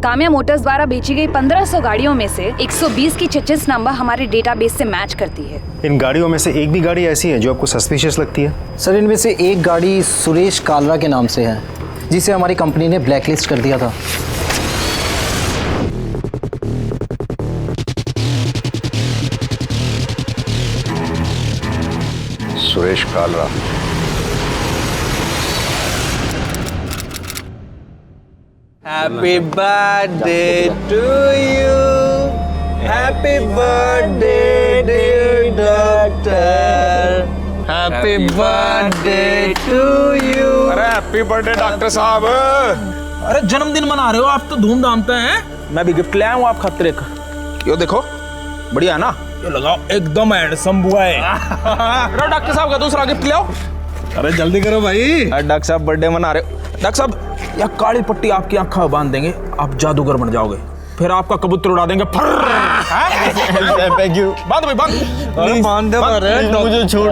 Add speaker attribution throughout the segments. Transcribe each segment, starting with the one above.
Speaker 1: Kamya Motors द्वारा बेची गई 1500 गाड़ियों में से 120 की चेचिस नंबर हमारे डेटाबेस से मैच करती है।
Speaker 2: इन गाड़ियों में से एक भी गाड़ी ऐसी है जो आपको सस्पिशियस लगती है?
Speaker 3: सर इनमें से एक गाड़ी सुरेश कालरा के नाम से है, जिसे हमारी कंपनी ने ब्लैकलिस्ट कर दिया था।
Speaker 4: Suresh Kalra.
Speaker 5: Happy birthday to you. Happy birthday dear doctor. Happy birthday to you.
Speaker 6: अरे हैप्पी बर्थडे डॉक्टर साहब।
Speaker 5: अरे जन्मदिन मना रहे हो आप तो धूमधाम पे हैं। मैं भी गिफ्ट ले आया हूँ आप खातिर एक। यो देखो बढ़िया है ना, ये लगाओ एकदम हैंडसम बुआ है। डॉक्टर साहब का दूसरा गिफ्ट ले आओ।
Speaker 6: अरे जल्दी करो भाई।
Speaker 5: डॉक्टर साहब बर्थडे मना रहे हो। डॉक्टर साहब या काली पट्टी आपकी आंखों में बांध देंगे, आप जादूगर बन जाओगे, फिर आपका कबूतर उड़ा देंगे।
Speaker 6: Thank you.
Speaker 5: बांध भाई बांध।
Speaker 6: अरे बांध दे मुझे छोड़।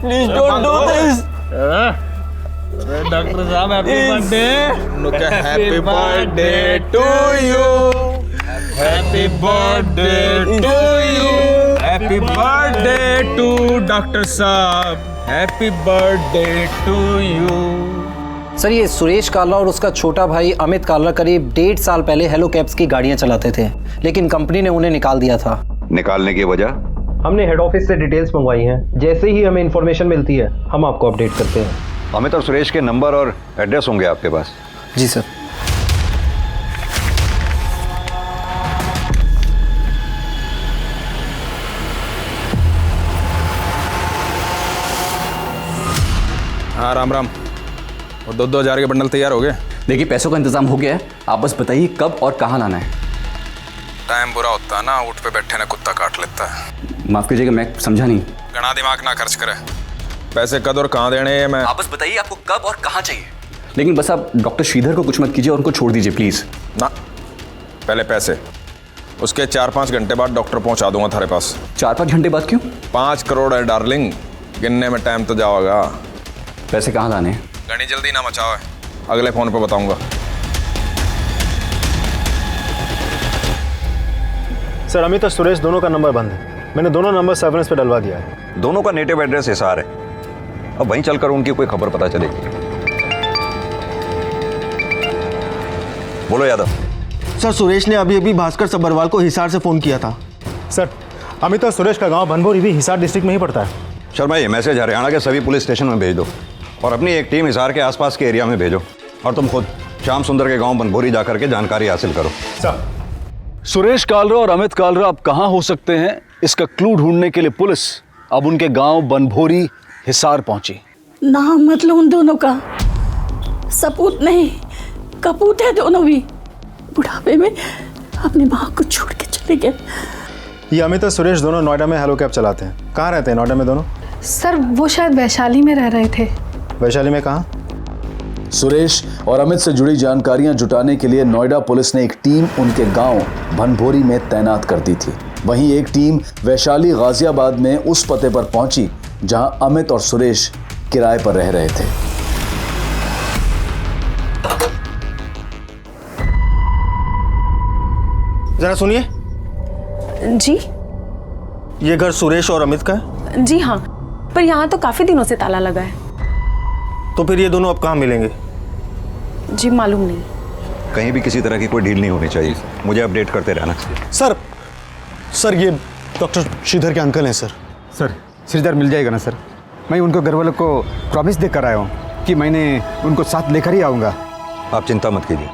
Speaker 5: Please don't do this.
Speaker 6: Doctor साहब happy birthday.
Speaker 5: Happy birthday to you. Happy birthday to you. Happy birthday to doctor साहब। Happy birthday to you.
Speaker 3: Sir ये सुरेश कालरा और उसका छोटा भाई अमित कालरा करीब 1.5 साल पहले हेलो कैब्स की गाड़ियां चलाते थे, लेकिन कंपनी ने उन्हें निकाल दिया था।
Speaker 4: निकालने की वजह?
Speaker 3: हमने हेड ऑफिस से डिटेल्स मंगवाई हैं, जैसे ही हमें इन्फॉर्मेशन मिलती है हम आपको अपडेट करते हैं।
Speaker 4: अमित और सुरेश के नंबर और एड्रेस होंगे आपके पास?
Speaker 3: जी सर।
Speaker 5: हाँ राम राम। और 2,000 के बंडल तैयार हो गए?
Speaker 7: देखिए पैसों का इंतजाम हो गया है, आप बस बताइए कब और कहाँ लाना है।
Speaker 5: टाइम बुरा होता है ना, ऊँट पे बैठे ना कुत्ता काट लेता है।
Speaker 7: माफ कीजिएगा मैं समझा नहीं।
Speaker 5: घना दिमाग ना खर्च करे, पैसे कद और कहाँ देने हैं मैं।
Speaker 7: आप बस बताइए आपको कब और कहाँ चाहिए। लेकिन बस आप डॉक्टर श्रीधर को कुछ मत कीजिए और उनको छोड़ दीजिए प्लीज।
Speaker 5: ना पहले पैसे, उसके 4-5 घंटे बाद डॉक्टर पहुँचा दूंगा थारे पास।
Speaker 7: 4-5 घंटे बाद क्यों?
Speaker 5: 5 करोड़ है डार्लिंग, गिनने में टाइम तो जाओगा।
Speaker 7: पैसे कहाँ लाने हैं?
Speaker 5: घनी जल्दी ना मचाओ है, अगले फोन पे बताऊंगा।
Speaker 2: सर अमित और सुरेश दोनों का नंबर बंद है, मैंने दोनों नंबर सर्विलेंस पे डलवा दिया है।
Speaker 4: दोनों का नेटिव एड्रेस हिसार है, अब वहीं चलकर उनकी कोई खबर पता चलेगी। बोलो यादव।
Speaker 8: सर सुरेश ने अभी अभी भास्कर सब्बरवाल को हिसार से फोन किया था।
Speaker 2: सर अमित और सुरेश का गांव बनभोरी भी हिसार डिस्ट्रिक्ट में ही पड़ता है।
Speaker 4: शर्मा ये मैसेज हरियाणा के सभी पुलिस स्टेशन में भेज दो और अपनी एक टीम हिसार के आसपास के एरिया में भेजो, और तुम खुद श्याम सुंदर के गांव बनभोरी जाकर के जानकारी हासिल करो।
Speaker 2: सर
Speaker 9: सुरेश कालरा और अमित कालरा अब कहाँ हो सकते हैं, इसका क्लू ढूंढने के लिए पुलिस अब उनके गांव बनभोरी हिसार पहुंची।
Speaker 10: नाम मतलब उन दोनों का सपूत नहीं, कपूत है दोनों भी। बुढ़ापे में अपनी माँ को छोड़ के चले गए।
Speaker 2: ये अमित और सुरेश दोनों नोएडा में हेलो कैब चलाते हैं। कहाँ रहते हैं नोएडा में दोनों?
Speaker 11: सर वो शायद वैशाली में रह रहे थे।
Speaker 2: वैशाली में कहाँ?
Speaker 9: सुरेश और अमित से जुड़ी जानकारियां जुटाने के लिए नोएडा पुलिस ने एक टीम उनके गांव बनभोरी में तैनात कर दी थी। वहीं एक टीम वैशाली गाजियाबाद में उस पते पर पहुंची जहां अमित और सुरेश किराए पर रह रहे थे।
Speaker 8: जरा सुनिए।
Speaker 11: जी
Speaker 8: ये घर सुरेश और अमित का है?
Speaker 11: जी हाँ, पर यहाँ तो काफी दिनों से ताला लगा है।
Speaker 8: तो फिर ये दोनों अब कहाँ मिलेंगे?
Speaker 11: जी मालूम नहीं।
Speaker 4: कहीं भी किसी तरह की कोई डील नहीं होनी चाहिए, मुझे अपडेट करते रहना।
Speaker 2: सर ये डॉक्टर श्रीधर के अंकल हैं सर।
Speaker 12: सर श्रीधर मिल जाएगा ना सर? मैं उनको घर वालों को प्रॉमिस देकर आया हूँ कि मैंने उनको साथ लेकर ही आऊँगा।
Speaker 4: आप चिंता मत कीजिए,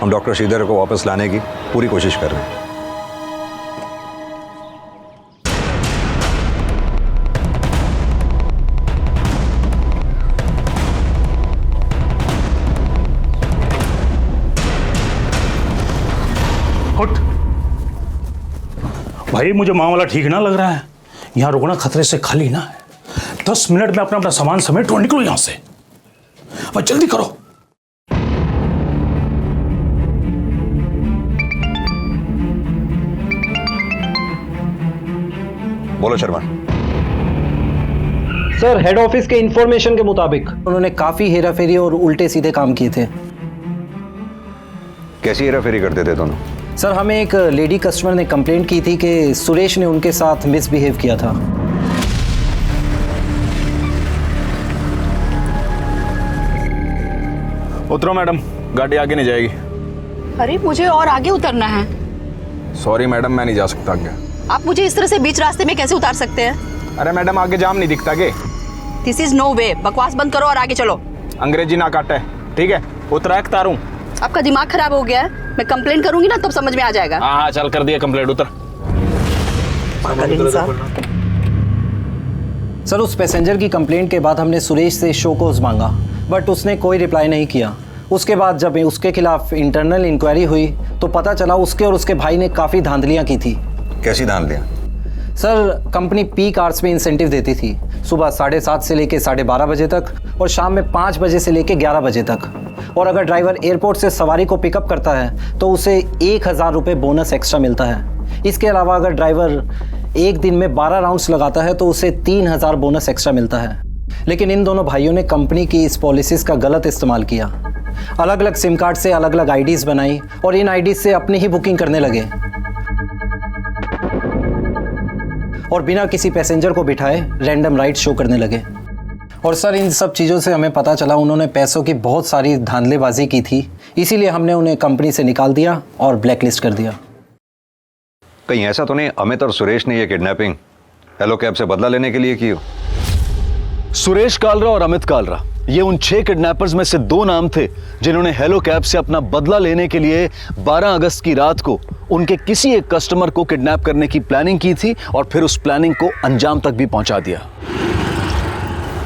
Speaker 4: हम डॉक्टर श्रीधर को वापस लाने की पूरी कोशिश कर रहे हैं।
Speaker 13: भाई मुझे मामला ठीक ना लग रहा है, यहाँ रुकना खतरे से खाली ना है। 10 मिनट में अपना सामान समेट और निकलो यहाँ से। अब जल्दी करो।
Speaker 4: बोलो शर्मा।
Speaker 3: सर हेड ऑफिस के इंफॉर्मेशन के मुताबिक उन्होंने काफी हेराफेरी और उल्टे सीधे काम किए थे।
Speaker 4: कैसी हेराफेरी करते थे दोनों?
Speaker 3: सर, हमें एक लेडी कस्टमर ने कंप्लेंट की थी कि सुरेश ने उनके साथ मिसबिहेव किया था।
Speaker 5: उतरो मैडम, गाड़ी आगे नहीं जाएगी।
Speaker 10: अरे मुझे और आगे उतरना है।
Speaker 5: सॉरी मैडम, मैं नहीं जा सकता आगे।
Speaker 10: आप मुझे इस तरह से बीच रास्ते में कैसे उतार सकते हैं?
Speaker 5: अरे मैडम, आगे जाम नहीं दिखता के?
Speaker 10: दिस इज नो वे। बकवास बंद करो और आगे चलो।
Speaker 5: अंग्रेजी ना काटे, ठीक है? उतरा है तारूं।
Speaker 10: आपका दिमाग खराब हो गया है। मैं कंप्लेंट करूंगी ना तब समझ में आ जाएगा।
Speaker 5: हाँ, चल कर दिया कंप्लेंट, उतर।
Speaker 3: सर, उस पैसेंजर की कंप्लेंट के बाद हमने सुरेश से शो कोज मांगा, बट उसने कोई रिप्लाई नहीं किया। उसके बाद जब उसके खिलाफ इंटरनल इंक्वायरी हुई तो पता चला उसके और उसके भाई ने काफ़ी धांधलियाँ की थी।
Speaker 4: कैसी धांधलियाँ?
Speaker 3: सर, कंपनी पीक आवर्स में इंसेंटिव देती थी, सुबह 7:30 से लेकर 12:30 बजे तक और शाम में 5 बजे से लेकर 11 बजे तक। और अगर ड्राइवर एयरपोर्ट से सवारी को पिकअप करता है तो उसे 1000 रुपये बोनस एक्स्ट्रा मिलता है। इसके अलावा अगर ड्राइवर एक दिन में 12 राउंड्स लगाता है तो उसे 3000 बोनस एक्स्ट्रा मिलता है। लेकिन इन दोनों भाइयों ने कंपनी की इस पॉलिसीज़ का गलत इस्तेमाल किया। अलग अलग सिम कार्ड से अलग अलग आईडीज़ बनाई और इन आईडीज़ से अपनी ही बुकिंग करने लगे और बिना किसी पैसेंजर को बिठाए रैंडम राइड शो करने लगे। और सर, इन सब चीज़ों से हमें पता चला उन्होंने पैसों की बहुत सारी धांधलेबाजी की थी, इसीलिए हमने उन्हें कंपनी से निकाल दिया और ब्लैकलिस्ट कर दिया।
Speaker 4: कहीं ऐसा तो नहीं अमित और सुरेश ने ये किडनैपिंग हेलो कैब से बदला लेने के लिए की हो?
Speaker 9: सुरेश कालरा और अमित कालरा, ये उन 6 किडनैपर्स में से 2 नाम थे जिन्होंने हेलो कैब से अपना बदला लेने के लिए 12 अगस्त की रात को उनके किसी एक कस्टमर को किडनैप करने की प्लानिंग की थी और फिर उस प्लानिंग को अंजाम तक भी पहुंचा दिया।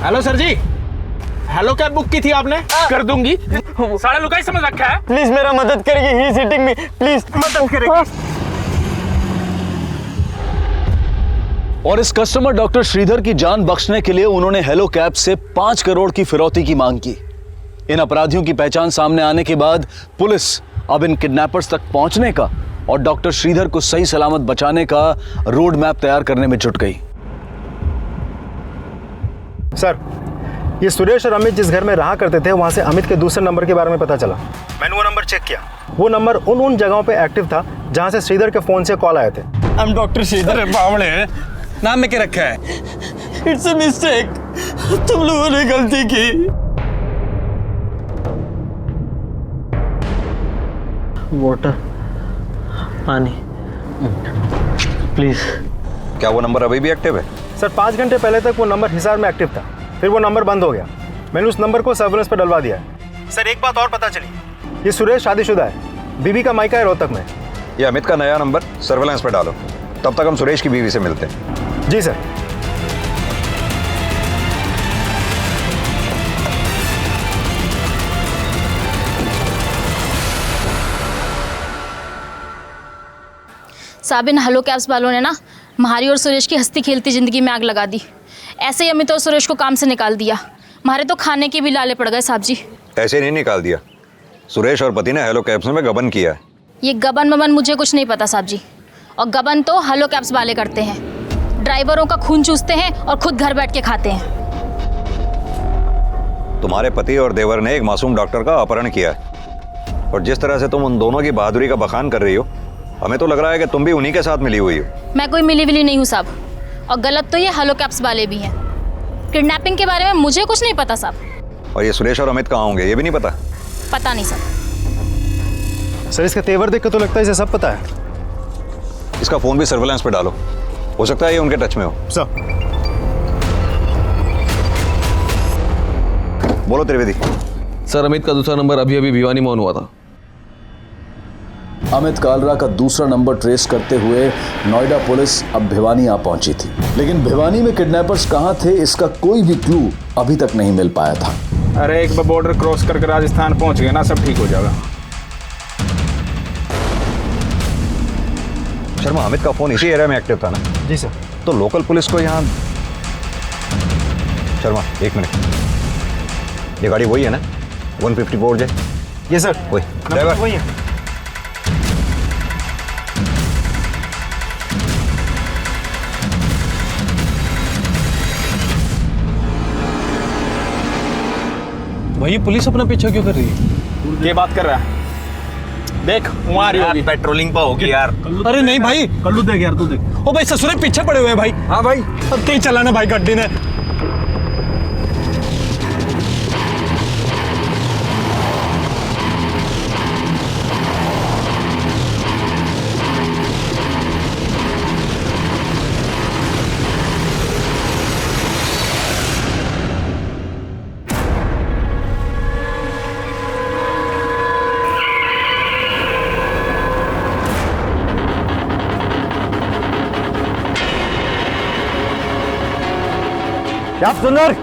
Speaker 5: हेलो सर जी, हेलो कैब बुक की थी आपने? कर दूंगी। सारा लुकाई समझ रखा है।
Speaker 6: प्लीज मेरा मदद करेगी, he is hitting me, please मदद करेगी।
Speaker 9: और इस कस्टमर डॉक्टर श्रीधर की जान बख्शने के लिए उन्होंने हेलो कैब से 5 करोड़ की फिरौती की मांग की। इन अपराधियों की पहचान सामने आने के बाद पुलिस अब इन किडनैपर्स तक पहुंचने का और डॉक्टर श्रीधर को सही सलामत बचाने का रोड मैप तैयार करने में जुट गई।
Speaker 2: सर, ये सुरेश और अमित जिस घर में रहा करते थे वहाँ से अमित के दूसरे नंबर के बारे में पता चला। मैंने वो नंबर चेक किया। वो नंबर उन जगहों पे एक्टिव था जहाँ से श्रीधर के फ़ोन से कॉल आए थे।
Speaker 6: हम डॉक्टर श्रीधर बावड़े नाम में क्या रखा है? It's a mistake. तुम लोगों ने गलती की।
Speaker 8: वाटर, पानी, प्लीज।
Speaker 4: क्या वो नंबर अभी भी एक्टिव है?
Speaker 2: सर, 5 घंटे पहले तक वो नंबर हिसार में एक्टिव था, फिर वो नंबर बंद हो गया। मैंने उस नंबर को सर्विलेंस पर डलवा दिया है। सर, एक बात और पता चली, ये सुरेश शादीशुदा है, बीवी का मायका है रोहतक में।
Speaker 4: ये अमित का नया नंबर सर्विलेंस पर डालो, तब तक हम सुरेश की बीवी से मिलते हैं।
Speaker 2: जी सर।
Speaker 14: साबिन, हेलो कैब्स वालों ने ना महारी और सुरेश की हंसती खेलती ज़िंदगी में आग लगा दी। ऐसे ही अमित और सुरेश को काम से निकाल दिया। हमारे तो खाने के भी लाले पड़ गए साहब जी।
Speaker 4: ऐसे नहीं निकाल दिया, सुरेश और पति ने हेलो कैब्स में गबन किया है।
Speaker 14: ये गबन मबन मुझे कुछ नहीं पता साहब जी, और गबन तो हेलो कैब्स वाले करते हैं। ड्राइवरों का खून चूसते हैं और खुद घर बैठ के खाते हैं।
Speaker 4: तुम्हारे पति और देवर ने एक मासूम डॉक्टर का अपहरण किया है और जिस तरह से तुम उन दोनों की बहादुरी का बखान कर रही हो, हमें तो लग रहा है कि तुम भी उन्हीं के साथ मिली हुई हो।
Speaker 14: मैं कोई मिली विली नहीं हूँ साहब, और गलत तो ये हेलो कैब्स वाले भी हैं। किडनैपिंग के बारे में मुझे कुछ नहीं पता साहब।
Speaker 4: और ये सुरेश और अमित कहाँ होंगे ये भी नहीं पता?
Speaker 14: पता नहीं साहब।
Speaker 2: सर, इसका तेवर देख के तो लगता है इसे सब पता है।
Speaker 4: इसका फोन भी सर्विलेंस पे डालो, हो सकता है ये उनके टच में हो।
Speaker 2: सर,
Speaker 4: बोलो त्रिवेदी।
Speaker 6: सर, अमित का दूसरा नंबर अभी अभी भिवानी में ऑन हुआ था।
Speaker 9: अमित कालरा का दूसरा नंबर ट्रेस करते हुए नोएडा पुलिस अब भिवानी आ पहुंची थी, लेकिन भिवानी में किडनैपर्स कहां थे इसका कोई भी क्लू अभी तक नहीं मिल पाया था।
Speaker 5: अरे एक बार बॉर्डर क्रॉस करके राजस्थान पहुंच गए ना, सब ठीक हो जाएगा।
Speaker 4: शर्मा, अमित का फोन इसी एरिया में एक्टिव था ना?
Speaker 2: जी सर।
Speaker 4: तो लोकल पुलिस को यहाँ। शर्मा, एक मिनट, ये गाड़ी वही है ना 154 जे?
Speaker 2: ये सर,
Speaker 4: वही ड्राइवर
Speaker 2: वही है।
Speaker 6: भाई पुलिस अपना पीछा क्यों कर रही है?
Speaker 5: ये बात कर रहा है? देख वहाँ आ रही होगी।
Speaker 6: पेट्रोलिंग पर होगी यार।
Speaker 8: अरे नहीं भाई,
Speaker 5: कल्लू देख यार, तू देख।
Speaker 8: ओ भाई ससुरे पीछे पड़े हुए हैं भाई।
Speaker 5: हाँ भाई,
Speaker 8: अब तेज चलाना भाई गड्डी ने।
Speaker 2: आप सुंदर,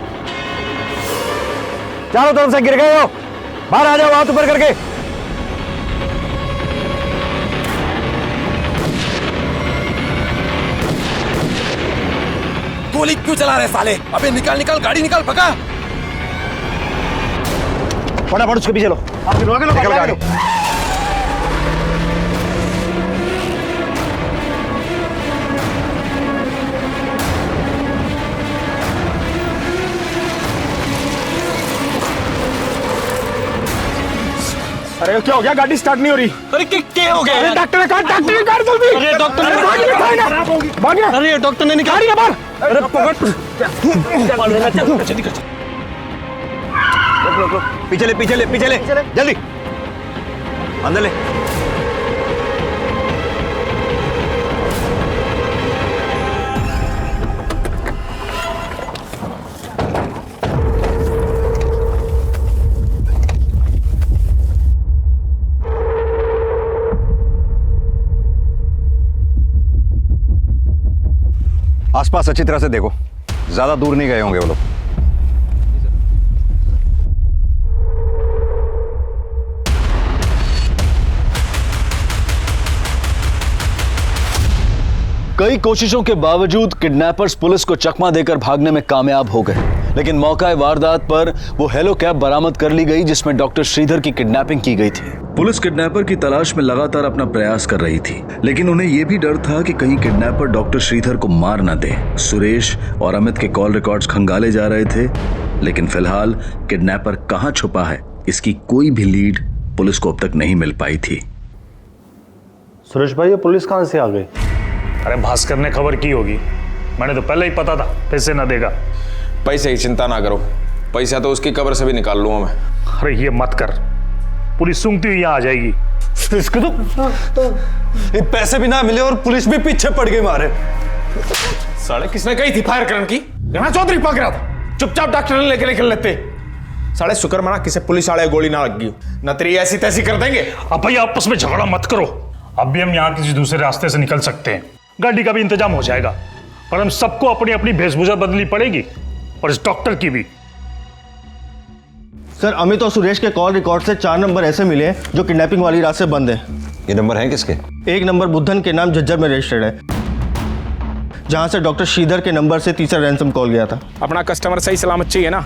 Speaker 2: चारों तरफ से गिर गए हो, बाहर आ जाओ हाथ ऊपर करके।
Speaker 6: गोली क्यों चला रहे साले? अबे निकाल निकाल, गाड़ी निकाल, भगा।
Speaker 2: फटाफट उसके पीछे लो, निकल गाड़ी। अरे क्या हो गया? गाड़ी स्टार्ट नहीं हो रही।
Speaker 8: अरे क्या हो गया?
Speaker 2: अरे डॉक्टर ने कहा, डॉक्टर ने कहा जल्दी।
Speaker 8: अरे डॉक्टर ने
Speaker 2: भाग गया।
Speaker 8: अरे डॉक्टर ने निकाल दिया बाहर।
Speaker 2: अरे पकड़।
Speaker 4: पीछे ले, पीछे ले, पीछे ले, जल्दी अंदर ले। आसपास अच्छी तरह से देखो, ज्यादा दूर नहीं गए होंगे वो लोग।
Speaker 9: कई कोशिशों के बावजूद किडनैपर्स पुलिस को चकमा देकर भागने में कामयाब हो गए, लेकिन मौका वारदात पर वो हेलो कैब बरामद कर ली गई जिसमें डॉक्टर श्रीधर की किडनैपिंग की गई थी। पुलिस किडनैपर की तलाश में लगातार अपना प्रयास कर रही थी, लेकिन उन्हें यह भी डर था कि कहीं किडनैपर डॉक्टर श्रीधर को मार न दे। सुरेश और अमित के कॉल रिकॉर्ड्स खंगाले जा रहे थे, लेकिन फिलहाल किडनैपर कहां छुपा है इसकी कोई भी लीड पुलिस को अब तक नहीं मिल पाई थी।
Speaker 2: सुरेश भाई, ये पुलिस कहां से आ गई?
Speaker 13: अरे भास्कर ने खबर की होगी, मैंने तो पहले ही पता था पैसे ना देगा।
Speaker 5: पैसे की चिंता ना करो, पैसा तो उसकी कब्र से भी निकाल लूंगा मैं।
Speaker 13: अरे ये मत कर, पुलिस सूंघती हुई यहाँ आ जाएगी।
Speaker 8: इसको तो पैसे भी ना मिले और पुलिस भी पीछे पड़ गई मारे।
Speaker 5: साले किसने कही थी फायर करने की? गणा चौधरी पकड़ रहा था, चुपचाप डॉक्टर ने लेके निकल लेते। साले शुक्र मना किसी पुलिस वाले गोली ना लग गई, न तेरी ऐसी तैसी कर देंगे।
Speaker 13: अब भाई आपस में झगड़ा मत करो, अब भी हम यहाँ किसी दूसरे रास्ते से निकल सकते हैं, गाड़ी का भी इंतजाम हो जाएगा, पर हम सबको अपनी अपनी वेशभूषा बदलनी पड़ेगी और इस डॉक्टर की भी।
Speaker 8: सर, अमित और सुरेश के कॉल रिकॉर्ड से 4 नंबर ऐसे मिले हैं जो किडनैपिंग वाली रात से बंद है।
Speaker 4: ये नंबर है किसके?
Speaker 8: एक नंबर बुद्धन के नाम झज्जर में रजिस्टर्ड है, जहां से डॉक्टर श्रीधर के नंबर से तीसरा रैंसम कॉल गया था।
Speaker 5: अपना कस्टमर सही सलामत चाहिए ना,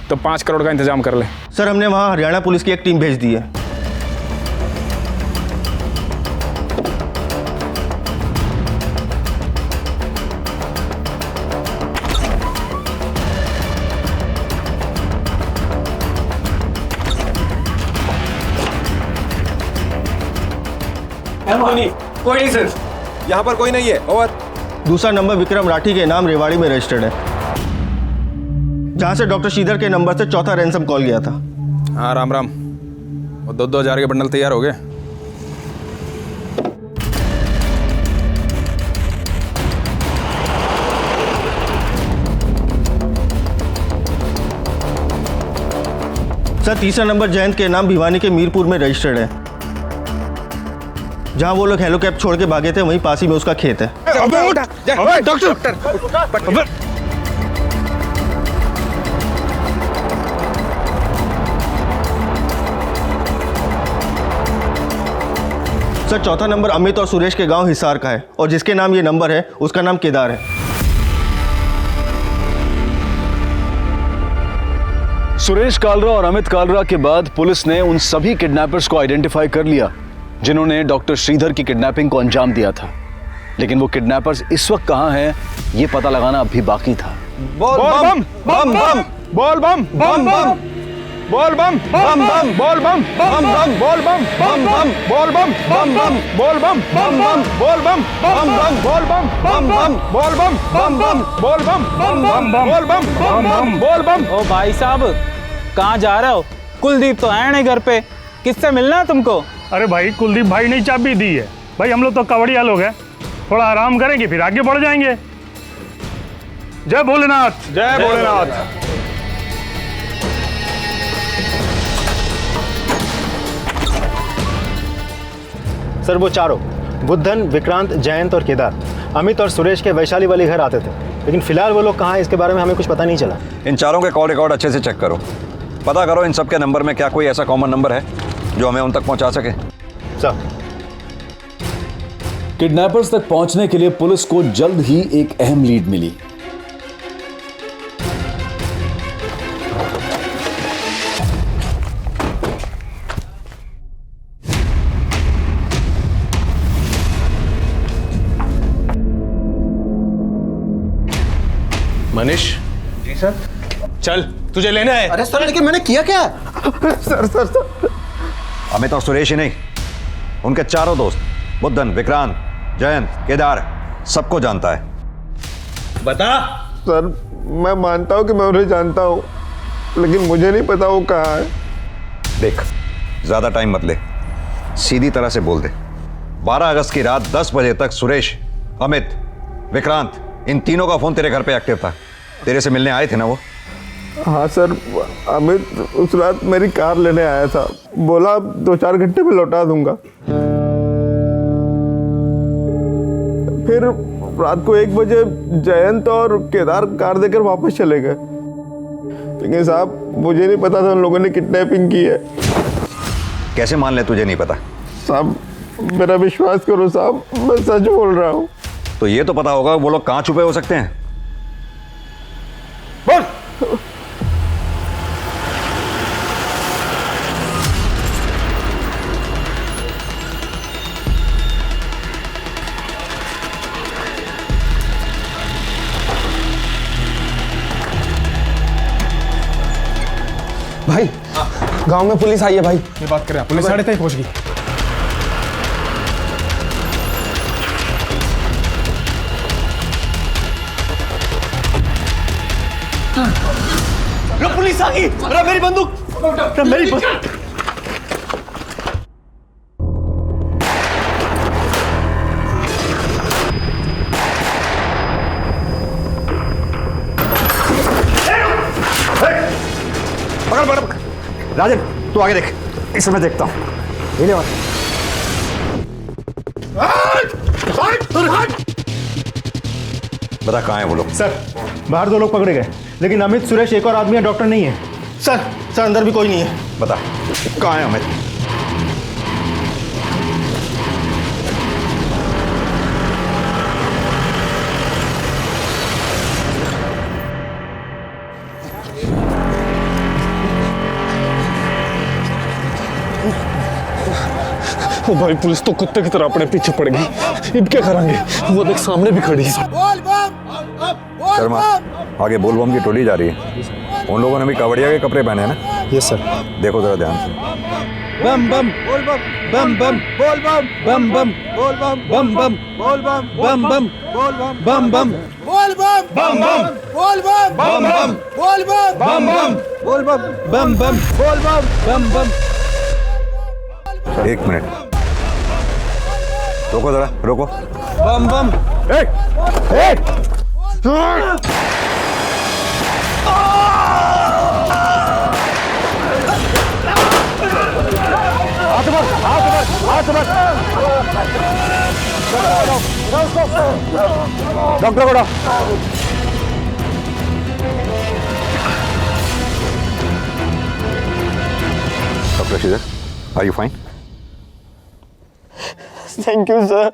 Speaker 5: तो 5 करोड़ का इंतजाम कर ले।
Speaker 8: सर, हमने वहां हरियाणा पुलिस की एक टीम भेज दी है।
Speaker 5: कोई नहीं सर, यहाँ पर कोई नहीं है। और
Speaker 8: दूसरा नंबर विक्रम राठी के नाम रेवाड़ी में रजिस्टर्ड है, जहां से डॉक्टर श्रीधर के नंबर से चौथा रैंसम कॉल गया था।
Speaker 5: हाँ राम राम, वो 2-2 हज़ार के बंडल तैयार हो गए।
Speaker 8: सर, तीसरा नंबर जयंत के नाम भिवानी के मीरपुर में रजिस्टर्ड है, जहां वो लोग हेलो कैब छोड़ के भागे थे वहीं पास ही में उसका खेत है।
Speaker 5: डॉक्टर
Speaker 8: सर, चौथा नंबर अमित और सुरेश के गांव हिसार का है, और जिसके नाम ये नंबर है उसका नाम केदार है।
Speaker 9: सुरेश कालरा और अमित कालरा के बाद पुलिस ने उन सभी किडनैपर्स को आइडेंटिफाई कर लिया जिन्होंने डॉक्टर श्रीधर की किडनैपिंग को अंजाम दिया था, लेकिन वो किडनैपर्स इस वक्त कहां हैं ये पता लगाना अब भी बाकी था।
Speaker 5: बोल बम बम बम, बोल बम बम बम। बोल बम बम बम बोल बम बम बम बोल बम बम बम बोल बम बम बम बोल बम बम बम बोल बम बम बम बोल बम बम बम बोल बम बम बम बोल बम बम बम बोल बम बम बम बोल बम।
Speaker 15: ओ भाई साहब कहाँ जा रहे हो? कुलदीप तो है नहीं घर पे, किससे मिलना है तुमको?
Speaker 13: अरे भाई कुलदीप भाई ने चाबी दी है। भाई हम लोग तो कवड़िया लोग हैं, थोड़ा आराम करेंगे फिर आगे बढ़ जाएंगे। जय भोलेनाथ।
Speaker 5: जय भोलेनाथ।
Speaker 2: सर वो चारों बुद्धन, विक्रांत, जयंत और केदार अमित और सुरेश के वैशाली वाली घर आते थे, लेकिन फिलहाल वो लोग कहाँ हैं इसके बारे में हमें कुछ पता नहीं चला।
Speaker 4: इन चारों के कॉल रिकॉर्ड अच्छे से चेक करो, पता करो इन सब के नंबर में क्या कोई ऐसा कॉमन नंबर है जो हमें उन तक पहुंचा सके।
Speaker 2: सर
Speaker 9: किडनैपर्स तक पहुंचने के लिए पुलिस को जल्द ही एक अहम लीड मिली।
Speaker 6: मनीष। जी सर। चल तुझे लेना है।
Speaker 8: अरे सर लेकिन मैंने किया क्या? सर
Speaker 4: अमित और सुरेश ही नहीं, उनके चारों दोस्त बुद्धन, विक्रांत, जयंत, केदार सबको जानता है।
Speaker 6: बता।
Speaker 8: सर मैं मानता हूँ कि मैं उन्हें जानता हूँ, लेकिन मुझे नहीं पता वो कहाँ है।
Speaker 4: देख ज्यादा टाइम मत ले, सीधी तरह से बोल दे। 12 अगस्त की रात 10 बजे तक सुरेश, अमित, विक्रांत इन तीनों का फोन तेरे घर पे एक्टिव था। तेरे से मिलने आए थे ना वो?
Speaker 8: हाँ सर, अमित उस रात मेरी कार लेने आया था, बोला 2-4 घंटे में लौटा दूंगा। फिर रात को 1 बजे जयंत और केदार कार देकर वापस चले गए, लेकिन साहब मुझे नहीं पता था उन लोगों ने किडनैपिंग की है।
Speaker 4: कैसे मान ले तुझे नहीं पता?
Speaker 8: साहब मेरा विश्वास करो साहब, मैं सच बोल रहा हूँ।
Speaker 4: तो ये तो पता होगा वो लोग कहाँ छुपे हो सकते हैं।
Speaker 8: बोल।
Speaker 6: भाई गांव में पुलिस आई है भाई। ये बात कर रहे हैं, पुलिस 3:30 पहुंच गई।
Speaker 8: पुलिस आ गई। अरे मेरी बंदूक, मेरी बंदूक।
Speaker 4: पकड़ राजन, तू आगे देख, इसे मैं देखता हूँ। बता कहाँ है वो लोग?
Speaker 2: सर बाहर 2 लोग पकड़े गए, लेकिन अमित, सुरेश, एक और आदमी डॉक्टर नहीं है।
Speaker 8: सर अंदर भी कोई नहीं है।
Speaker 4: बता कहाँ है अमित?
Speaker 6: ओ भाई पुलिस तो कुत्ते की तरह अपने पीछे पड़ गई, अब क्या करेंगे? वो देख सामने भी खड़ी है।
Speaker 4: शर्मा, आगे बोल बम की टोली जा रही है, उन लोगों ने भी कावड़िया के कपड़े पहने हैं ना?
Speaker 2: Yes sir.
Speaker 4: देखो जरा ध्यान से।
Speaker 15: बम बम बोल बम बम बम बोल बम बम बम बोल बम बम बम बोल बम बम बम बोल बम बम बम बोल बम बम बम बोल बम बम बम बोल बम बम बम बोल बम बम बम बोल बम बम बम।
Speaker 4: 1 मिनट रोको, जरा रोको।
Speaker 15: बम बम।
Speaker 2: डॉक्टर को
Speaker 4: doctor Shridhar, are you fine?
Speaker 8: Thank you sir,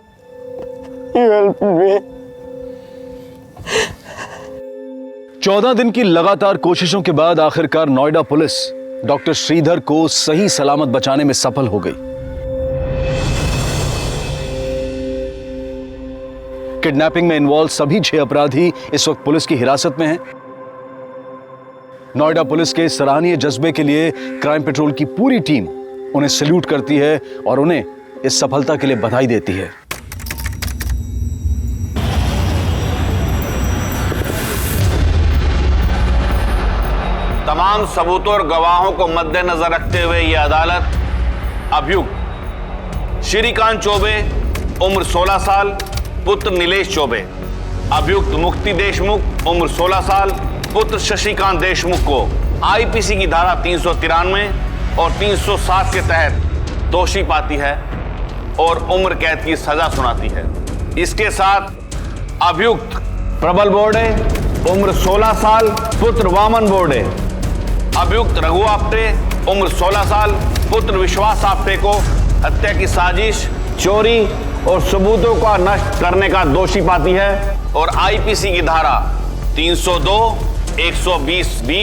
Speaker 8: you help me.
Speaker 9: 14 दिन की लगातार कोशिशों के बाद आखिरकार नोएडा पुलिस डॉक्टर श्रीधर को सही सलामत बचाने में सफल हो गई। किडनैपिंग में इन्वॉल्व सभी 6 अपराधी इस वक्त पुलिस की हिरासत में हैं। नोएडा पुलिस के सराहनीय जज्बे के लिए क्राइम पेट्रोल की पूरी टीम उन्हें सैल्यूट करती है और उन्हें इस सफलता के लिए बधाई देती है।
Speaker 16: तमाम सबूतों और गवाहों को मद्देनजर रखते हुए यह अदालत अभियुक्त श्रीकांत चौबे उम्र 16 साल पुत्र नीलेश चौबे, अभियुक्त मुक्ति देशमुख उम्र 16 साल पुत्र शशिकांत देशमुख को आईपीसी की धारा 393 और 307 के तहत दोषी पाती है और उम्र कैद की सजा सुनाती है। इसके साथ अभियुक्त प्रबल बोर्डे उम्र 16 साल पुत्र वामन बोर्डे, अभियुक्त रघु आप्टे उम्र 16 साल पुत्र विश्वास आप्टे को हत्या की साजिश, चोरी और सबूतों का नष्ट करने का दोषी पाती है और आईपीसी की धारा 302, 120 बी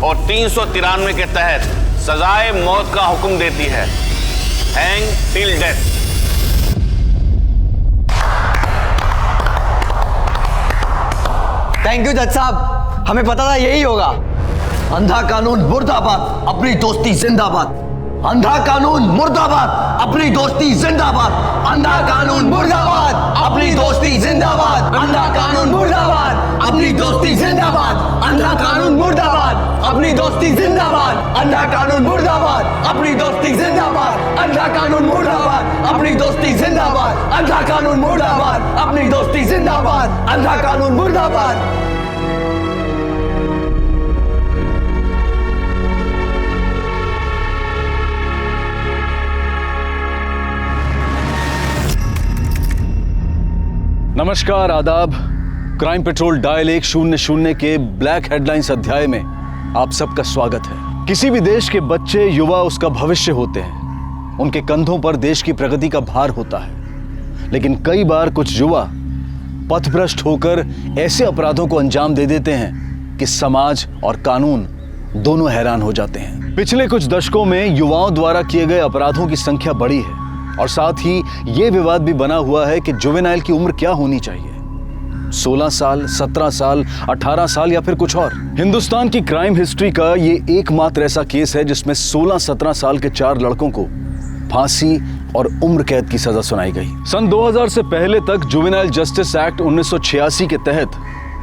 Speaker 16: और 393 के तहत सजाए मौत का हुक्म देती है। Hang till death.
Speaker 17: Thank you जज साहब, हमें पता था यही होगा। अंधा कानून मुर्दाबाद, अपनी दोस्ती जिंदाबाद। अंधा कानून मुर्दाबाद, अपनी दोस्ती जिंदाबाद। अंधा कानून मुर्दाबाद, अपनी दोस्ती जिंदाबाद। अंधा कानून मुर्दाबाद, अपनी दोस्ती जिंदाबाद। अंधा कानून मुर्दाबाद, अपनी दोस्ती जिंदाबाद। अंधा कानून मुर्दाबाद, अपनी दोस्ती जिंदाबाद। अंधा कानून मुर्दाबाद, अपनी दोस्ती जिंदाबाद। अंधा कानून मुर्दाबाद, अपनी दोस्ती जिंदाबाद। अंधा कानून मुर्दाबाद।
Speaker 9: नमस्कार, आदाब। क्राइम पेट्रोल डायल 100 के ब्लैक हेडलाइंस अध्याय में आप सबका स्वागत है। किसी भी देश के बच्चे, युवा उसका भविष्य होते हैं। उनके कंधों पर देश की प्रगति का भार होता है। लेकिन कई बार कुछ युवा पथभ्रष्ट होकर ऐसे अपराधों को अंजाम दे देते हैं कि समाज और कानून दोनों हैरान हो जाते हैं। पिछले कुछ दशकों में युवाओं द्वारा किए गए अपराधों की संख्या बढ़ी है और साथ ही यह विवाद भी बना हुआ है कि जुवेनाइल की उम्र क्या होनी चाहिए, 16 साल, 17 साल, 18 साल या फिर कुछ और। हिंदुस्तान की क्राइम हिस्ट्री का ये एकमात्र ऐसा केस है जिसमें 16-17 साल के 4 लड़कों को फांसी और उम्र कैद की सजा सुनाई गई। सन 2000 से पहले तक जुवेनाइल जस्टिस एक्ट 1986 के तहत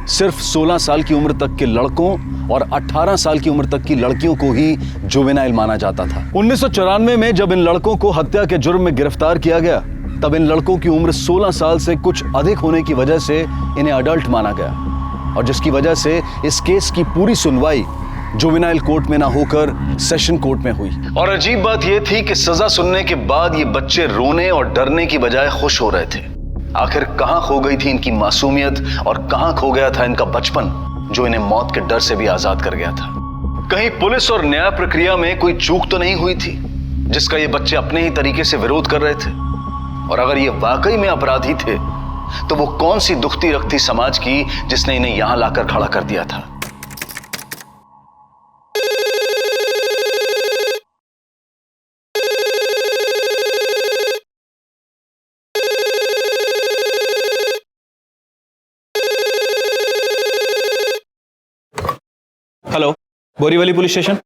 Speaker 9: सिर्फ 16 साल की उम्र तक के लड़कों और 18 साल की उम्र तक की लड़कियों को ही जुवेनाइल माना जाता था। 1994 में जब इन लड़कों को हत्या के जुर्म में गिरफ्तार किया गया, तब इन लड़कों की उम्र 16 साल से कुछ अधिक होने की वजह से इन्हें अडल्ट माना गया और जिसकी वजह से इस केस की पूरी सुनवाई जुवेनाइल कोर्ट में ना होकर सेशन कोर्ट में हुई। और अजीब बात यह थी कि सजा सुनने के बाद ये बच्चे रोने और डरने की बजाय खुश हो रहे थे। आखिर कहां खो गई थी इनकी मासूमियत और कहां खो गया था इनका बचपन, जो इन्हें मौत के डर से भी आजाद कर गया था। कहीं पुलिस और न्याय प्रक्रिया में कोई चूक तो नहीं हुई थी जिसका ये बच्चे अपने ही तरीके से विरोध कर रहे थे? और अगर ये वाकई में अपराधी थे तो वो कौन सी दुखती रखती समाज की जिसने इन्हें यहां लाकर खड़ा कर दिया था?
Speaker 5: Hello, Borivali police station.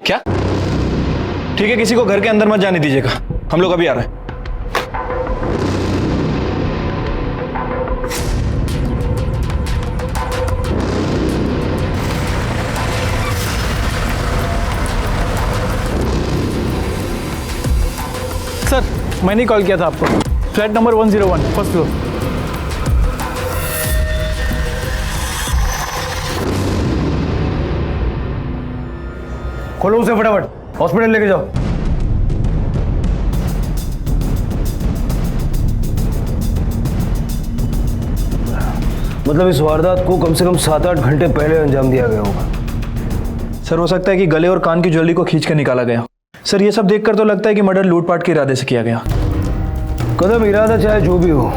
Speaker 5: क्या? ठीक है, किसी को घर के अंदर मत जाने दीजिएगा, हम लोग अभी आ रहे हैं।
Speaker 18: सर, मैंने कॉल किया था आपको। Flat number 101, first floor.
Speaker 19: खोलो उसे फटाफट, हॉस्पिटल लेके जाओ। मतलब इस वारदात को कम से कम 7-8 घंटे पहले अंजाम दिया गया होगा।
Speaker 18: सर, हो सकता है कि गले और कान की ज्वेलरी को खींच कर निकाला गया। सर, ये सब देखकर तो लगता है कि मर्डर लूटपाट के इरादे से किया गया।
Speaker 19: कदम इरादा चाहे जो भी हो,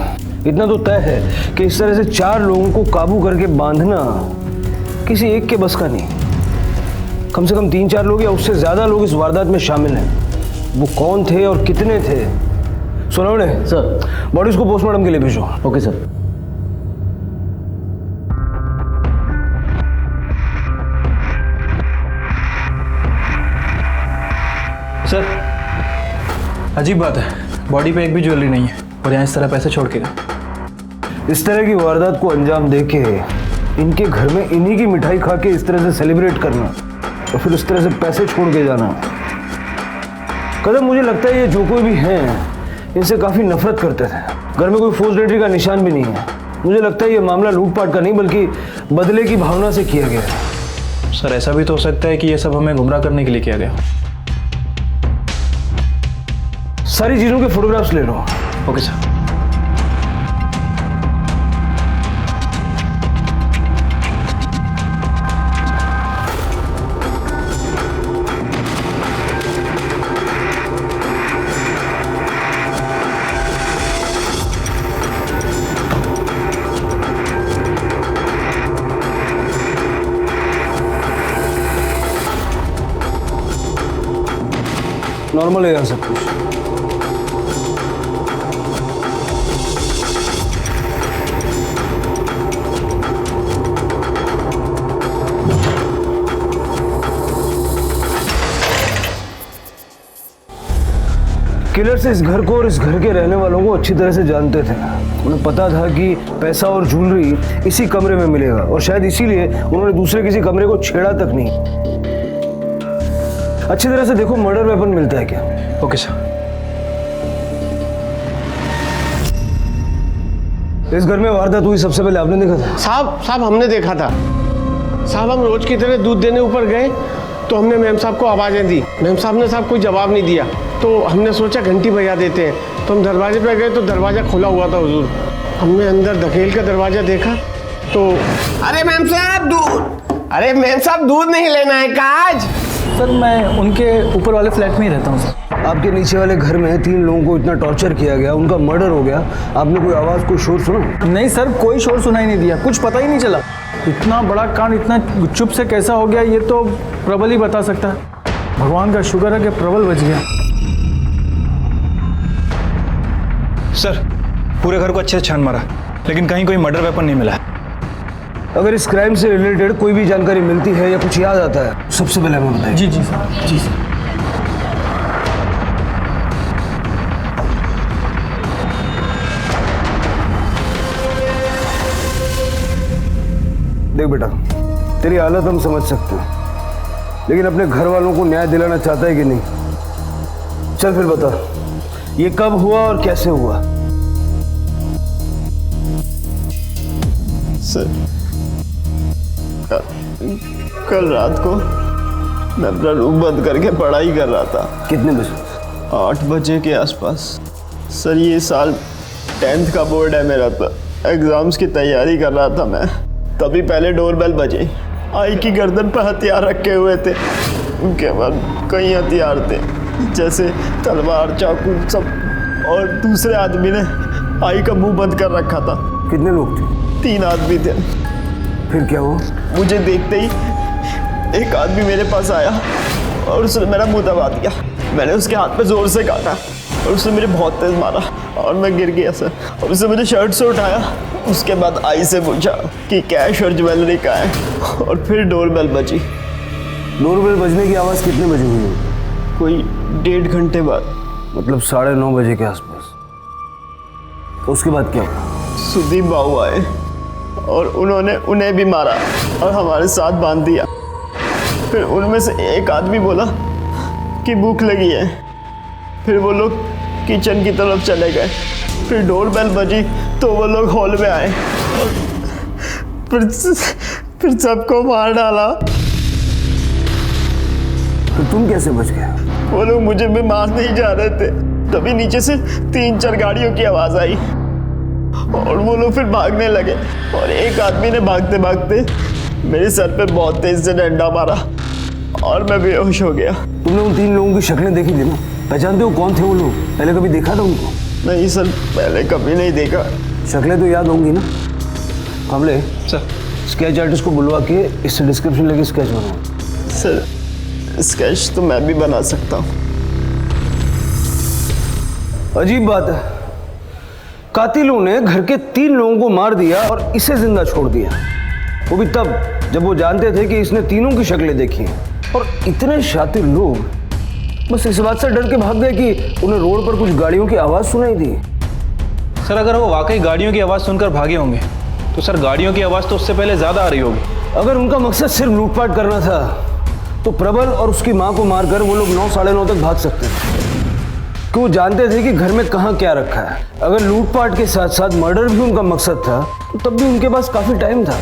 Speaker 19: इतना तो तय है कि इस तरह से 4 लोगों को काबू करके बांधना किसी एक के बस का नहीं। कम से कम 3-4 लोग या उससे ज्यादा लोग इस वारदात में शामिल हैं। वो कौन थे और कितने थे? सुनाओ सर, बॉडीज को पोस्टमार्टम के लिए भेजो। Okay sir.
Speaker 18: अजीब बात है, बॉडी पे एक भी ज्वेलरी नहीं है और यहाँ इस तरह पैसे छोड़ के गए।
Speaker 19: इस तरह की वारदात को अंजाम देके इनके घर में इन्हीं की मिठाई खा के इस तरह से सेलिब्रेट करना और फिर इस तरह से पैसे छोड़ के जाना, कदम मुझे लगता है ये जो कोई भी हैं इनसे काफ़ी नफरत करते थे। घर में कोई फोर्स एंट्री का निशान भी नहीं है। मुझे लगता है ये मामला लूटपाट का नहीं बल्कि बदले की भावना से किया गया है।
Speaker 18: सर ऐसा भी तो हो सकता है कि ये सब हमें गुमराह करने के लिए किया गया।
Speaker 19: सारी चीज़ों के फोटोग्राफ्स ले लो।
Speaker 18: Okay sir.
Speaker 19: नॉर्मल है यहाँ सब कुछ। किलर्स इस घर को और इस घर के रहने वालों को अच्छी तरह से जानते थे। उन्हें पता था कि पैसा और ज्वेलरी इसी कमरे में मिलेगा और शायद इसीलिए उन्होंने दूसरे किसी कमरे को छेड़ा तक नहीं। अच्छी तरह से देखो मर्डर वेपन मिलता है क्या।
Speaker 18: Okay sir.
Speaker 19: इस घर में वारदात हुई सबसे पहले आपने देखा था?
Speaker 8: साहब हमने देखा था। साहब हम रोज की तरह दूध देने ऊपर गए तो हमने मैम साहब को आवाज़ें दी। मैम साहब ने साहब कोई जवाब नहीं दिया तो हमने सोचा घंटी बजा देते हैं। तो हम दरवाजे पे गए तो दरवाज़ा खुला हुआ था हुजूर। हमने अंदर धकेल का दरवाज़ा देखा तो अरे मैम साहब दूध नहीं लेना है काज।
Speaker 18: सर मैं उनके ऊपर वाले फ्लैट में ही रहता हूँ सर।
Speaker 19: आपके नीचे वाले घर में 3 लोगों को इतना टॉर्चर किया गया, उनका मर्डर हो गया, आपने कोई आवाज़ कोई शोर सुना?
Speaker 18: नहीं सर, कोई शोर सुनाई नहीं दिया, कुछ पता ही नहीं चला। इतना बड़ा कांड इतना चुप से कैसा हो गया ये तो प्रबल ही बता सकता है। भगवान का शुक्र है कि प्रबल बच गया। सर पूरे घर को अच्छे से छान मारा लेकिन कहीं कोई मर्डर वेपन नहीं मिला।
Speaker 19: अगर इस क्राइम से रिलेटेड कोई भी जानकारी मिलती है या कुछ याद आता है सबसे पहले हमें बताइए।
Speaker 18: जी सर। जी सर।
Speaker 19: देख बेटा, तेरी हालत हम समझ सकते हैं लेकिन अपने घर वालों को न्याय दिलाना चाहता है कि नहीं? चल फिर बता, ये कब हुआ और कैसे हुआ?
Speaker 8: सर कल रात को मैं अपना रूम बंद करके पढ़ाई कर रहा था।
Speaker 19: कितने बजे?
Speaker 8: 8 बजे के आसपास। सर ये साल 10th का बोर्ड है मेरा, तो एग्ज़ाम्स की तैयारी कर रहा था मैं। तभी पहले डोरबेल बजे। आई की गर्दन पर हथियार रखे हुए थे, उनके बाद कई हथियार थे जैसे तलवार चाकू सब, और दूसरे आदमी ने आई का मुंह बंद कर रखा था।
Speaker 19: कितने लोग थे?
Speaker 8: 3 आदमी थे।
Speaker 19: फिर क्या हुआ?
Speaker 8: मुझे देखते ही एक आदमी मेरे पास आया और उसने मेरा मुंह दबा दिया। मैंने उसके हाथ पे जोर से काटा और उसने मुझे बहुत तेज मारा और मैं गिर गया सर। और उसने मुझे शर्ट से उठाया, उसके बाद आई से पूछा कि कैश और ज्वेलरी कहाँ है, और फिर डोरबेल बजी।
Speaker 19: डोरबेल बजने की आवाज़ कितने बजे हुई?
Speaker 8: कोई 1.5 घंटे बाद,
Speaker 19: मतलब 9:30 बजे के आसपास। उसके बाद क्या हुआ?
Speaker 8: सुदीप बाबू आए और उन्होंने उन्हें भी मारा और हमारे साथ बांध दिया। फिर उनमें से एक आदमी बोला कि भूख लगी है। फिर वो लोग किचन की तरफ चले गए। फिर डोरबेल बजी तो वो लोग हॉल में आए और फिर सबको मार डाला।
Speaker 19: तो तुम कैसे बच गए?
Speaker 8: वो लोग मुझे भी मारने ही जा रहे थे, तभी नीचे से 3-4 गाड़ियों की आवाज़ आई और वो लोग फिर भागने लगे और एक आदमी ने भागते भागते मेरे सर पे बहुत तेज से डंडा मारा और मैं बेहोश हो गया।
Speaker 19: तुमने उन 3 लोगों की शक्लें देखी थी ना? पहचानते हो कौन थे वो लोग? पहले कभी देखा था उनको?
Speaker 8: नहीं सर, पहले कभी नहीं देखा।
Speaker 19: शक्लें तो याद होंगी ना? हमले सर स्केच आर्टिस्ट को बुलवा के इससे डिस्क्रिप्शन लेके स्केच बनाओ।
Speaker 8: सर स्केच तो मैं भी बना सकता हूँ।
Speaker 19: अजीब बात है, कातिलों ने घर के 3 लोगों को मार दिया और इसे जिंदा छोड़ दिया, वो भी तब जब वो जानते थे कि इसने तीनों की शक्लें देखी हैं। और इतने शातिर लोग बस इस बात से डर के भाग गए कि उन्हें रोड पर कुछ गाड़ियों की आवाज़ सुनाई दी।
Speaker 18: सर अगर वो वाकई गाड़ियों की आवाज़ सुनकर भागे होंगे तो सर गाड़ियों की आवाज़ तो उससे पहले ज़्यादा आ रही होगी।
Speaker 19: अगर उनका मकसद सिर्फ लूटपाट करना था तो प्रबल और उसकी माँ को मारकर वो लोग 9 साढ़े 9 तक भाग सकते थे, कि वो जानते थे कि घर में कहाँ क्या रखा है। अगर लूटपाट के साथ साथ मर्डर भी उनका मकसद था तो तब भी उनके पास काफ़ी टाइम था।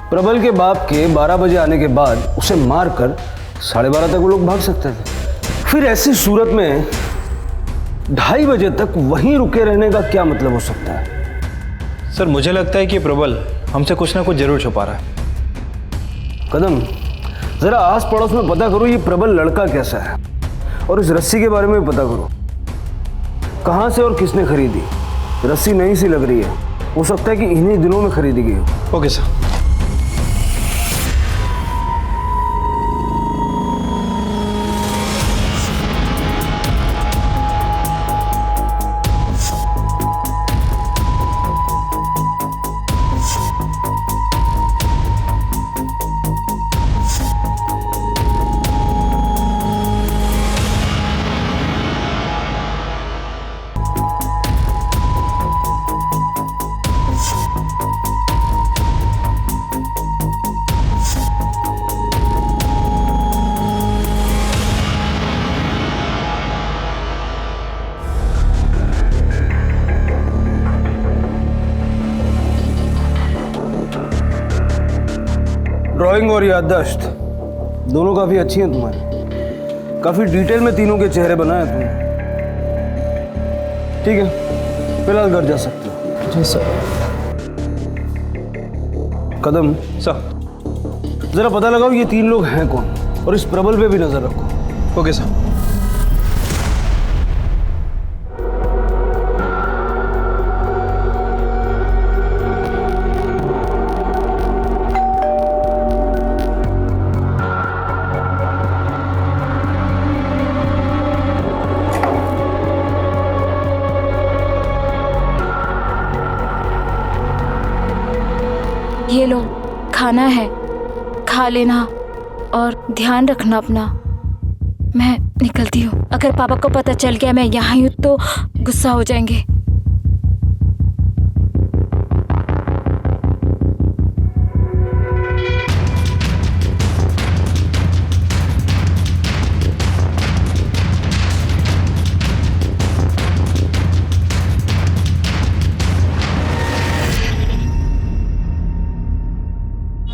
Speaker 19: प्रबल के बाप के 12 बजे आने के बाद उसे मारकर 12:30 तक वो लोग भाग सकते थे। फिर ऐसी सूरत में 2:30 बजे तक वहीं रुके रहने का क्या मतलब हो सकता है?
Speaker 18: सर मुझे लगता है कि प्रबल हमसे कुछ ना कुछ जरूर छुपा रहा है।
Speaker 19: कदम, जरा आस पड़ोस में पता करो ये प्रबल लड़का कैसा है, और इस रस्सी के बारे में भी पता करो, कहाँ से और किसने खरीदी। रस्सी नई सी लग रही है, हो सकता है कि इन्हीं दिनों में खरीदी गई हो।
Speaker 18: Okay sir.
Speaker 19: ड्राइंग और याददाश्त दोनों काफी अच्छी हैं तुम्हारी। काफी डिटेल में तीनों के चेहरे बनाए तुमने। ठीक है, फिलहाल घर जा सकते हो।
Speaker 18: जी सर।
Speaker 19: कदम
Speaker 18: सर,
Speaker 19: जरा पता लगाओ ये 3 लोग हैं कौन, और इस प्रबल पे भी नजर रखो।
Speaker 18: Okay sir.
Speaker 14: ये लो, खाना है, खा लेना और ध्यान रखना अपना। मैं निकलती हूँ। अगर पापा को पता चल गया मैं यहाँ हूँ तो गुस्सा हो जाएंगे।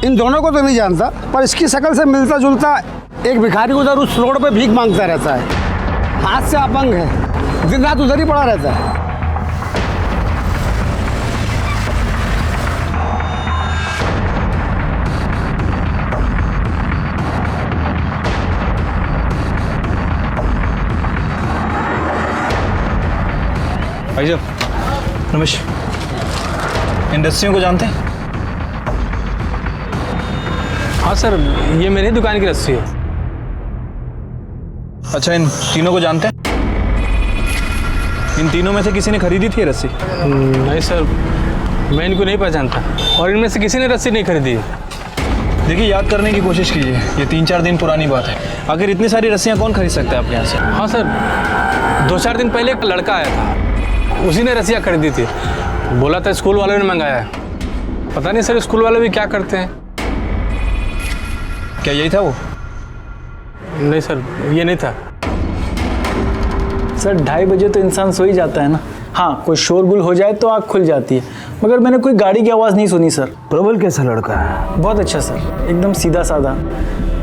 Speaker 6: इन दोनों को तो नहीं जानता, पर इसकी शक्ल से मिलता जुलता एक भिखारी उधर उस रोड पे भीख मांगता रहता है। हाथ से अपंग है, दिन रात उधर ही पड़ा रहता है।
Speaker 18: भाई साहब नमस्कार, इन रस्सियों को जानते हैं?
Speaker 20: हाँ सर, ये मेरी दुकान की रस्सी है।
Speaker 18: अच्छा, इन तीनों को जानते हैं? इन तीनों में से किसी ने खरीदी थी ये रस्सी?
Speaker 20: नहीं सर, मैं इनको नहीं पहचानता, और इनमें से किसी ने रस्सी नहीं खरीदी है।
Speaker 18: देखिए, याद करने की कोशिश कीजिए, ये 3-4 दिन पुरानी बात है। आखिर इतनी सारी रस्सियाँ कौन खरीद सकता है आपके यहाँ से?
Speaker 20: हाँ सर, 2-4 दिन पहले एक लड़का आया था, उसी ने रस्सियाँ खरीदी थी। बोला था स्कूल वालों ने मंगाया है। पता नहीं सर स्कूल वाले भी क्या करते हैं।
Speaker 18: क्या यही था वो?
Speaker 20: नहीं सर, ये नहीं था सर। 2:30 बजे तो इंसान सो ही जाता है ना। हाँ, कोई शोरगुल हो जाए तो आँख खुल जाती है, मगर मैंने कोई गाड़ी की आवाज़ नहीं सुनी सर।
Speaker 19: प्रबल कैसा लड़का है?
Speaker 20: बहुत अच्छा सर, एकदम सीधा साधा।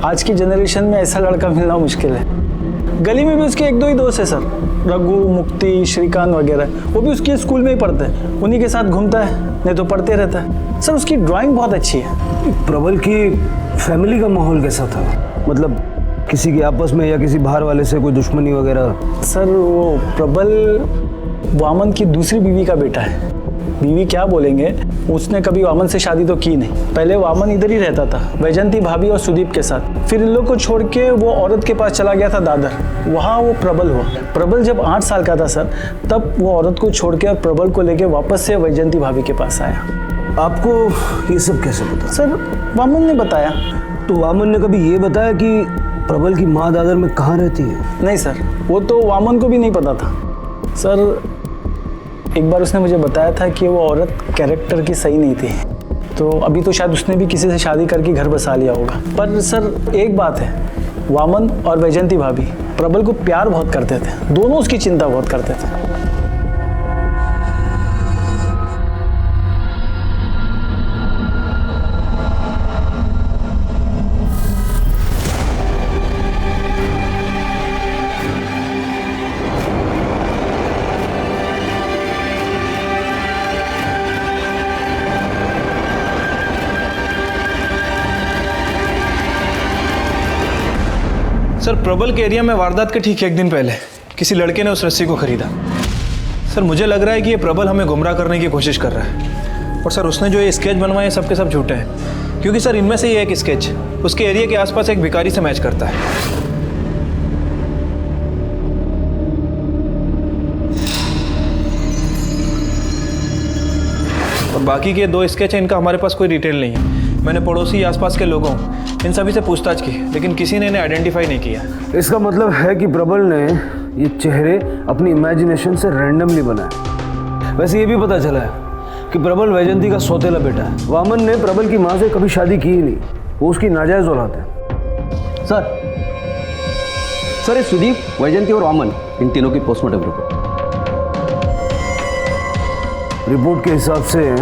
Speaker 20: आज की जनरेशन में ऐसा लड़का मिलना मुश्किल है। गली में भी उसके 1-2 ही दोस्त है सर, रघु, मुक्ति, श्रीकांत वगैरह। वो भी उसके स्कूल में ही पढ़ते हैं, उन्हीं के साथ घूमता है, नहीं तो पढ़ते रहता है सर। उसकी ड्राइंग बहुत अच्छी है।
Speaker 19: प्रबल की फैमिली का माहौल कैसा था? मतलब किसी के आपस में या किसी बाहर वाले से कोई दुश्मनी वगैरह?
Speaker 20: सर वो प्रबल वामन की दूसरी बीवी का बेटा है। बीवी क्या बोलेंगे, उसने कभी वामन से शादी तो की नहीं। पहले वामन इधर ही रहता था, वैजंती भाभी और सुदीप के साथ। फिर इन लोग को छोड़ के वो औरत के पास चला गया था दादर, वहाँ वो प्रबल हुआ। प्रबल जब 8 साल का था सर, तब वो औरत को छोड़ के और प्रबल को लेके वापस से वैजंती भाभी के पास आया।
Speaker 19: आपको ये सब कैसे पता?
Speaker 20: सर वामन ने बताया।
Speaker 19: तो वामन ने कभी ये बताया कि प्रबल की माँ दादर में कहाँ रहती है?
Speaker 20: नहीं सर, वो तो वामन को भी नहीं पता था सर। एक बार उसने मुझे बताया था कि वो औरत कैरेक्टर की सही नहीं थी, तो अभी तो शायद उसने भी किसी से शादी करके घर बसा लिया होगा। पर सर एक बात है, वामन और वैजयंती भाभी प्रबल को प्यार बहुत करते थे, दोनों उसकी चिंता बहुत करते थे।
Speaker 18: सर प्रबल के एरिया में वारदात के ठीक एक दिन पहले किसी लड़के ने उस रस्सी को खरीदा। सर मुझे लग रहा है कि ये प्रबल हमें गुमराह करने की कोशिश कर रहा है। और सर उसने जो ये स्केच बनवाए सब के सब झूठे हैं, क्योंकि सर इनमें से ये एक स्केच उसके एरिया के आसपास एक भिखारी से मैच करता है। और बाकी के 2 स्केच हैं, इनका हमारे पास कोई डिटेल नहीं है। मैंने पड़ोसी आसपास के लोगों इन सभी से पूछताछ की, लेकिन किसी ने इन्हें आइडेंटिफाई नहीं किया।
Speaker 19: इसका मतलब है कि प्रबल ने ये चेहरे अपनी इमेजिनेशन से रैंडमली बनाए। वैसे ये भी पता चला है कि प्रबल वैजयंती का सौतेला बेटा है। वामन ने प्रबल की माँ से कभी शादी की ही नहीं, वो उसकी नाजायज औलाद है।
Speaker 7: सर ये सुदीप, वैजयंती और वामन, इन तीनों की पोस्टमार्टम
Speaker 19: रिपोर्ट के हिसाब से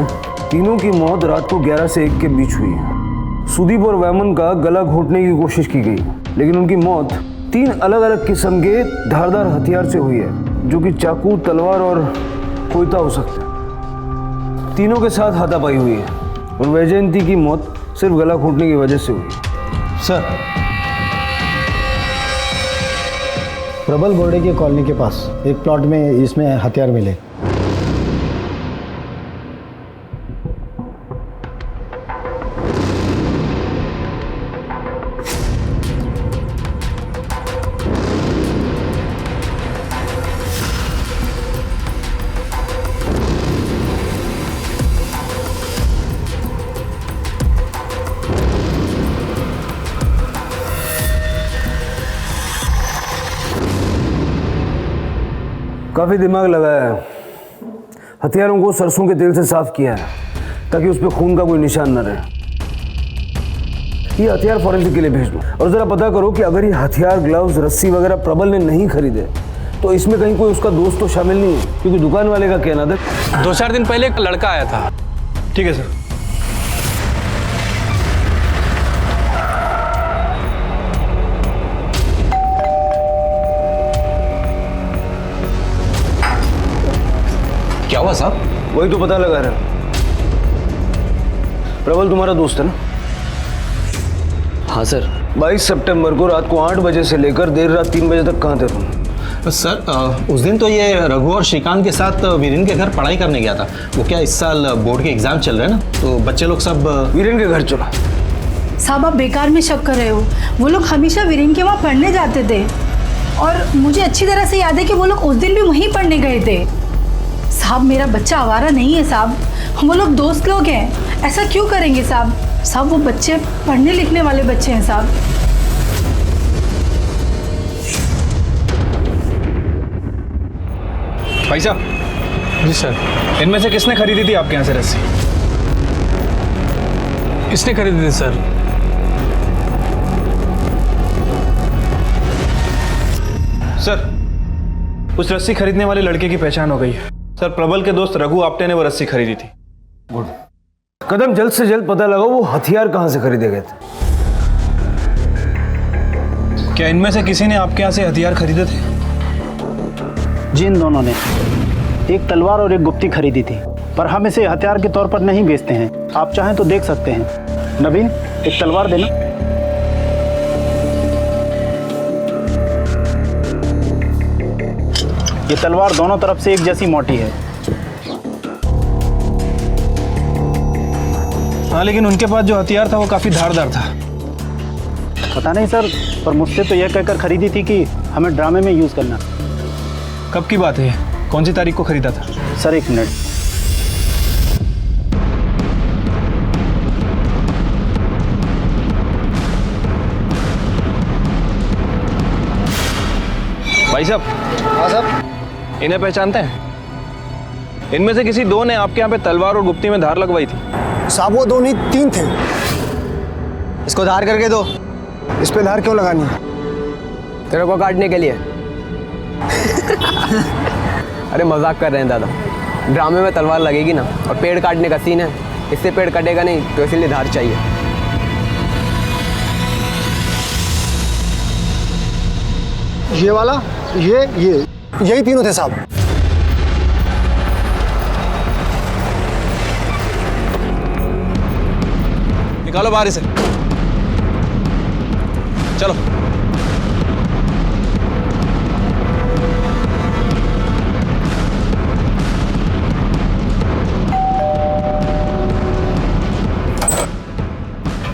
Speaker 19: तीनों की मौत रात को 11 से 1 के बीच हुई है। सुदीप और वैमन का गला घोटने की कोशिश की गई, लेकिन उनकी मौत 3 अलग अलग किस्म के धारदार हथियार से हुई है, जो कि चाकू, तलवार और कोयता हो सकते हैं। तीनों के साथ हाथापाई हुई है और वैजयंती की मौत सिर्फ गला घोटने की वजह से हुई।
Speaker 20: सर प्रबल बोर्डे की कॉलोनी के पास एक प्लॉट में इसमें हथियार मिले।
Speaker 19: काफ़ी दिमाग लगाया है, हथियारों को सरसों के तेल से साफ किया है ताकि उस पर खून का कोई निशान न रहे। ये हथियार फॉरेंसिक के लिए भेज दो और ज़रा पता करो कि अगर ये हथियार, ग्लव्स, रस्सी वगैरह प्रबल ने नहीं खरीदे तो इसमें कहीं कोई उसका दोस्त तो शामिल नहीं है, क्योंकि दुकान वाले का कहना था
Speaker 18: 2-4 दिन पहले एक लड़का आया था। ठीक है सर।
Speaker 7: क्या हुआ साहब?
Speaker 19: वही तो पता लगा रहा। प्रबल तुम्हारा दोस्त है ना?
Speaker 7: हाँ सर।
Speaker 19: 22 सितंबर को रात को 8 बजे से लेकर देर रात 3 बजे तक कहाँ थे तुम?
Speaker 3: सर उस दिन तो ये रघु और श्रीकांत के साथ वीरेन के घर पढ़ाई करने गया था। वो क्या इस साल बोर्ड के एग्जाम चल रहे हैं ना, तो बच्चे लोग सब
Speaker 19: वीरेन के घर चला।
Speaker 10: साहब आप बेकार में शक कर रहे हो, वो लोग हमेशा वीरेन के वहाँ पढ़ने जाते थे और मुझे अच्छी तरह से याद है कि वो लोग उस दिन भी वहीं पढ़ने गए थे। साहब मेरा बच्चा आवारा नहीं है साहब, वो लोग दोस्त लोग हैं, ऐसा क्यों करेंगे साहब? साहब वो बच्चे पढ़ने लिखने वाले बच्चे हैं साहब।
Speaker 18: भाई साहब। जी सर। इनमें से किसने खरीदी थी आपके यहाँ से रस्सी? किसने खरीदी थी सर? सर उस रस्सी खरीदने वाले लड़के की पहचान हो गई है। सर प्रबल के दोस्त रघु आप्टे ने वो रस्सी खरीदी थी।
Speaker 19: गुड। कदम जल्द से जल्द पता लगाओ वो हथियार कहाँ से खरीदे गए थे।
Speaker 18: क्या इनमें से किसी ने आपके यहाँ से हथियार खरीदे थे?
Speaker 20: जी इन दोनों ने एक तलवार और एक गुप्ती खरीदी थी, पर हम इसे हथियार के तौर पर नहीं बेचते हैं। आप चाहें तो देख सकते हैं। नवीन एक तलवार देना। ये तलवार दोनों तरफ से एक जैसी मोटी है।
Speaker 18: हाँ लेकिन उनके पास जो हथियार था वो काफी धारदार था।
Speaker 20: पता नहीं सर, पर मुझसे तो यह कहकर खरीदी थी कि हमें ड्रामे में यूज़ करना।
Speaker 18: कब की बात है? कौन सी तारीख को खरीदा था?
Speaker 20: Sir 1 minute.
Speaker 18: भाई साहब।
Speaker 6: हाँ साहब।
Speaker 18: इन्हें पहचानते हैं? इनमें से किसी दो ने आपके यहाँ पे तलवार और गुप्ती में धार लगवाई थी।
Speaker 6: साहब वो दो नहीं 3 थे।
Speaker 17: इसको धार करके दो।
Speaker 6: इस पे धार क्यों लगानी है?
Speaker 17: तेरे को काटने के लिए। अरे मजाक कर रहे हैं दादा, ड्रामे में तलवार लगेगी ना, और पेड़ काटने का सीन है, इससे पेड़ कटेगा नहीं, तो इसीलिए धार चाहिए।
Speaker 6: ये वाला, यही तीनों थे साहब।
Speaker 18: निकालो बाहर इसे। चलो।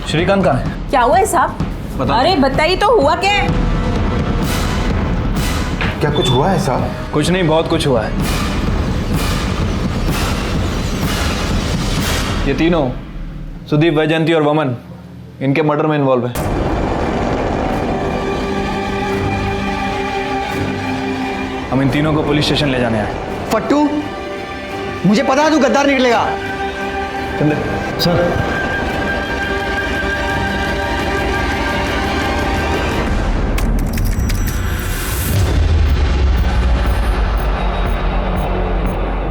Speaker 18: श्रीकांत कहाँ है?
Speaker 21: क्या हुआ है साहब?
Speaker 18: बताओ।
Speaker 21: अरे बताइए तो, हुआ क्या है?
Speaker 12: क्या कुछ हुआ है साहब?
Speaker 18: कुछ नहीं, बहुत कुछ हुआ है। ये तीनों सुदीप, वैजयंती और वमन इनके मर्डर में इन्वॉल्व है। हम इन तीनों को पुलिस स्टेशन ले जाने आए।
Speaker 17: फट्टू, मुझे पता है तू गद्दार निकलेगा।
Speaker 18: सर।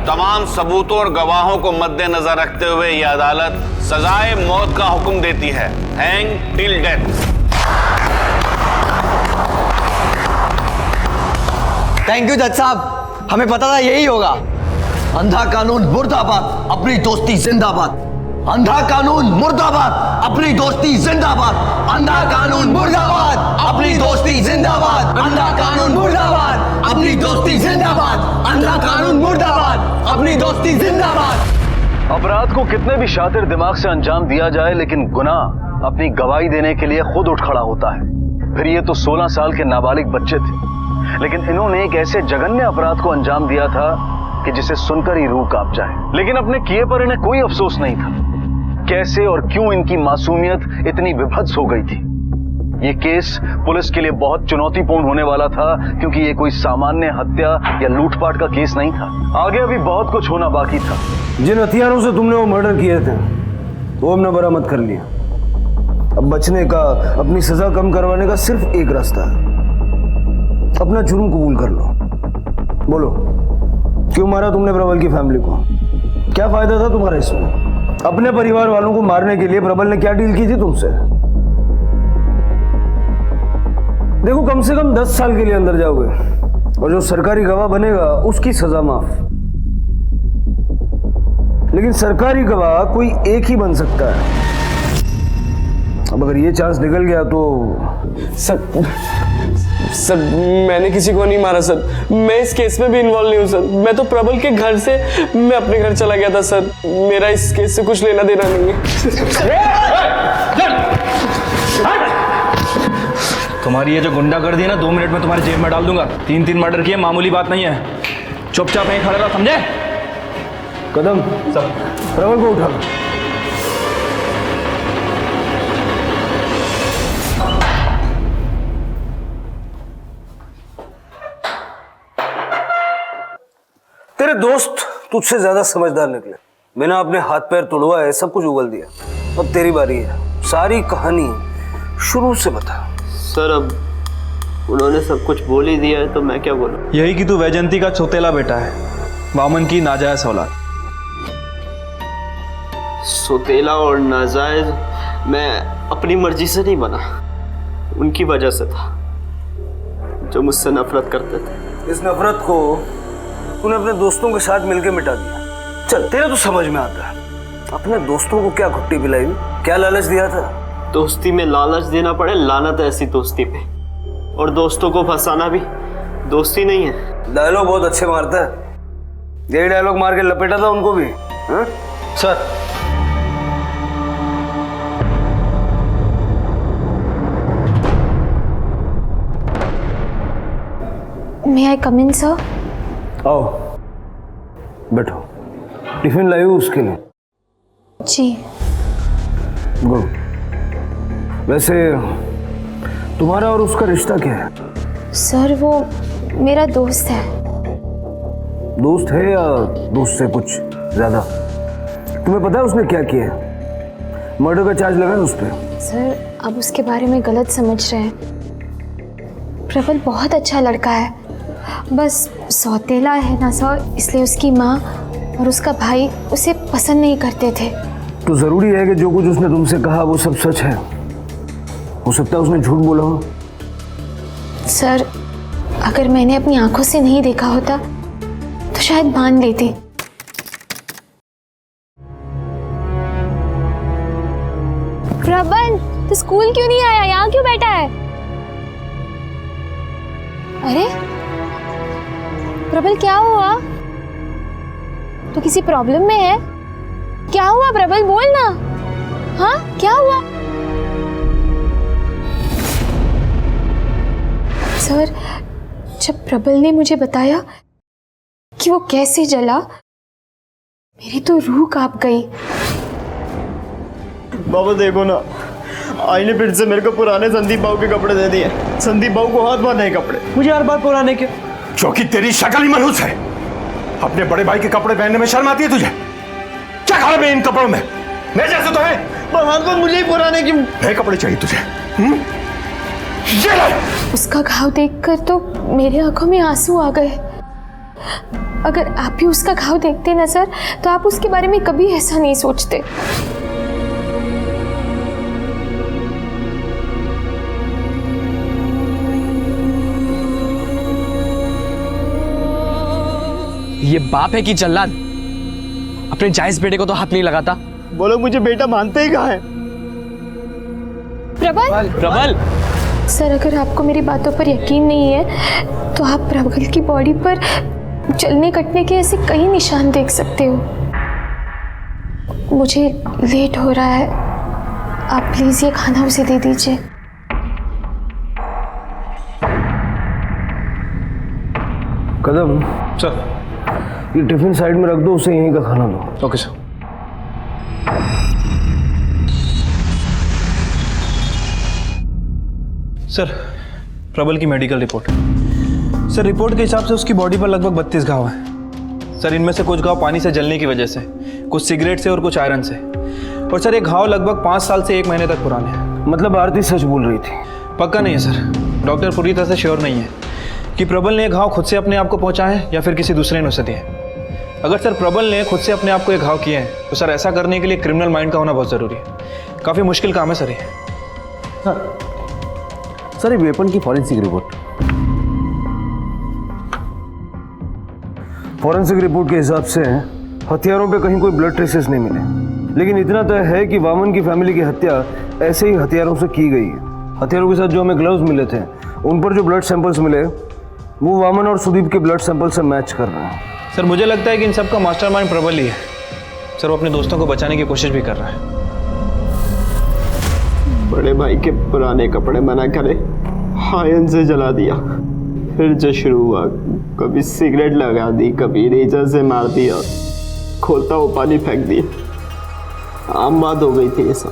Speaker 16: तमाम सबूतों और गवाहों को मद्देनजर रखते हुए यह अदालत सजाए मौत का हुक्म देती है, hang till death.
Speaker 17: Thank you जज साहब, हमें पता था यही होगा। अंधा कानून मुर्दाबाद, अपनी दोस्ती जिंदाबाद। अंधा कानून मुर्दाबाद, अपनी दोस्ती जिंदाबाद। अंधा कानून मुर्दाबाद, अपनी दोस्ती जिंदाबाद। अंधा कानून मुर्दाबाद, अपनी दोस्ती जिंदाबाद। अंधा कानून मुर्दाबाद, अपनी दोस्ती जिंदाबाद।
Speaker 9: अपराध को कितने भी शातिर दिमाग से अंजाम दिया जाए, लेकिन गुनाह अपनी गवाही देने के लिए खुद उठ खड़ा होता है। फिर ये तो 16 साल के नाबालिग बच्चे थे, लेकिन इन्होंने एक ऐसे जघन्य अपराध को अंजाम दिया था कि जिसे सुनकर ही रूह कांप जाए। लेकिन अपने किए पर इन्हें कोई अफसोस नहीं था। कैसे और क्यों इनकी मासूमियत इतनी विभत्स हो गई थी? ये केस पुलिस के लिए बहुत चुनौतीपूर्ण होने वाला था, क्योंकि ये कोई सामान्य हत्या या लूटपाट का केस नहीं था। आगे अभी बहुत कुछ होना बाकी था।
Speaker 19: जिन हथियारों से तुमने वो मर्डर किए थे वो हमने बरामद कर लिया। अब बचने का, अपनी सजा कम करवाने का सिर्फ एक रास्ता है, अपना जुर्म कबूल कर लो। बोलो, क्यों मारा तुमने प्रबल की फैमिली को? क्या फायदा था तुम्हारा इसमें? अपने परिवार वालों को मारने के लिए प्रबल ने क्या डील की थी तुमसे? देखो, कम से कम 10 साल के लिए अंदर जाओगे, और जो सरकारी गवाह बनेगा उसकी सजा माफ। लेकिन सरकारी गवाह कोई एक ही बन सकता है। अब अगर ये चांस निकल गया तो
Speaker 8: सर मैंने किसी को नहीं मारा सर, मैं इस केस में भी इन्वॉल्व नहीं हूँ सर। मैं तो प्रबल के घर से मैं अपने घर चला गया था सर, मेरा इस केस से कुछ लेना देना नहीं है।
Speaker 18: तुम्हारी ये जो गुंडागर्दी है ना, 2 मिनट में तुम्हारे जेब में डाल दूंगा। 3 मर्डर किए, मामूली बात नहीं है। चुपचाप यहीं खड़ा रहो, समझे?
Speaker 19: कदम सब प्रबल को उठा लो। तेरे दोस्त तुझसे ज्यादा समझदार निकले। बिना अपने हाथ पैर तुड़वाए सब कुछ उगल दिया। अब तेरी बारी है, सारी कहानी शुरू से बता।
Speaker 8: सर अब उन्होंने सब कुछ बोल ही दिया है तो मैं क्या बोलूं?
Speaker 18: यही कि तू वैजयंती का चौतेला बेटा है, वामन की नाजायज औलाद।
Speaker 8: सोतेला और नाजायज मैं अपनी मर्जी से नहीं बना, उनकी वजह से था, जो मुझसे नफरत करते थे।
Speaker 19: इस नफरत को तूने अपने दोस्तों के साथ मिलकर मिटा दिया। चल, तेरा तो समझ में आता है। अपने दोस्तों को क्या घुट्टी पिलाई, क्या लालच दिया था?
Speaker 8: दोस्ती में लालच देना पड़े, लानत है ऐसी दोस्ती पे। और दोस्तों को फंसाना भी दोस्ती नहीं है।
Speaker 19: डायलॉग बहुत अच्छे मारता है, यही डायलॉग मार के लपेटा था उनको भी। हा?
Speaker 18: Sir,
Speaker 14: May I come in, sir?
Speaker 19: आओ बैठो। टिफिन लाई हूँ उसके लिए।
Speaker 14: जी।
Speaker 19: गुड। वैसे तुम्हारा और उसका रिश्ता क्या है?
Speaker 14: सर वो मेरा दोस्त है।
Speaker 19: दोस्त है या दोस्त से कुछ ज्यादा? तुम्हें पता है उसने क्या किया है? मर्डर का चार्ज लगा है उस पर।
Speaker 14: सर आप उसके बारे में गलत समझ रहे हैं। प्रबल बहुत अच्छा लड़का है, बस सौतेला है ना सर, इसलिए उसकी माँ और उसका भाई उसे पसंद नहीं करते थे।
Speaker 19: तो जरूरी है कि जो कुछ उसने तुमसे कहा वो सब सच है? हो सकता है उसने झूठ बोला हो।
Speaker 14: सर अगर मैंने अपनी आंखों से नहीं देखा होता तो शायद मान लेती। प्रबल तो स्कूल क्यों नहीं आया, यहाँ क्यों बैठा है? अरे प्रबल क्या हुआ? तो किसी प्रॉब्लम में है? क्या हुआ प्रबल, बोल ना। हाँ क्या हुआ? सर जब प्रबल ने मुझे बताया कि वो कैसे जला, मेरी तो रूह कांप गई।
Speaker 8: बाबा देखो ना, आई ने फिर से मेरे को पुराने संदीप बाबू के कपड़े दे दिए। संदीप बाबू को हाथ बार नए कपड़े।
Speaker 19: मुझे हर बार पुराने क्यों?
Speaker 21: क्योंकि तेरी शक्ल ही मनहूस है। अपने बड़े भाई के कपड़े पहनने में शर्म आती है तुझे? क्या खराब है इन कपड़ों में? मैं जैसे तो है।
Speaker 8: भगवान मुझे ही पुराने क्यों?
Speaker 21: नए कपड़े चाहिए तुझे? ये ले।
Speaker 14: उसका घाव देखकर तो मेरी आंखों में आंसू आ गए। अगर आप भी उसका घाव देखते ना सर, तो आप उसके बारे में कभी ऐसा नहीं सोचते।
Speaker 17: ये बाप है कि जल्लाद? अपने जायज बेटे को तो हाथ नहीं लगाता।
Speaker 8: बोलो मुझे बेटा मानते ही कहाँ है?
Speaker 14: प्रबल
Speaker 17: प्रबल
Speaker 14: सर अगर आपको मेरी बातों पर यकीन नहीं है तो आप प्रबल की बॉडी पर चलने कटने के ऐसे कई निशान देख सकते हो। मुझे लेट हो रहा है, आप प्लीज ये खाना उसे दे दीजिए।
Speaker 19: कदम
Speaker 18: सर
Speaker 19: ये टिफिन साइड में रख दो, उसे यहीं का खाना दो।
Speaker 18: Okay sir. सर प्रबल की मेडिकल रिपोर्ट। सर रिपोर्ट के हिसाब से उसकी बॉडी पर लगभग 32 घाव हैं। सर इनमें से कुछ घाव पानी से जलने की वजह से, कुछ सिगरेट से और कुछ आयरन से। और सर एक घाव लगभग 5 साल से 1 महीने तक पुराने हैं।
Speaker 19: मतलब आरती सच बोल रही थी?
Speaker 18: पक्का नहीं है सर, डॉक्टर पूरी तरह से श्योर नहीं है कि प्रबल ने ये घाव खुद से अपने आप को पहुंचा है या फिर किसी दूसरे ने उसे दिए। अगर सर प्रबल ने खुद से अपने आप को ये घाव किए हैं तो सर ऐसा करने के लिए क्रिमिनल माइंड का होना बहुत ज़रूरी है। काफ़ी मुश्किल काम है सर ये।
Speaker 19: सर वेपन की फॉरेंसिक रिपोर्ट। फॉरेंसिक रिपोर्ट के हिसाब से हथियारों पे कहीं कोई ब्लड ट्रेसेस नहीं मिले, लेकिन इतना तय है कि वामन की फैमिली की हत्या ऐसे ही हथियारों से की गई है। हथियारों के साथ जो हमें ग्लव्स मिले थे, उन पर जो ब्लड सैंपल्स मिले वो वामन और सुदीप के ब्लड सैंपल से मैच कर रहे हैं।
Speaker 18: सर मुझे लगता है कि इन सब का मास्टरमाइंड प्रबल ही है। सर वो अपने दोस्तों को बचाने की कोशिश भी कर रहा है।
Speaker 8: बड़े भाई के पुराने कपड़े बना करे आयन से जला दिया, फिर जो शुरू हुआ, कभी सिगरेट लगा दी, कभी रेजर से मार दिया, खोलता वो पानी फेंक दिया। आम बात हो गई थी ये सब।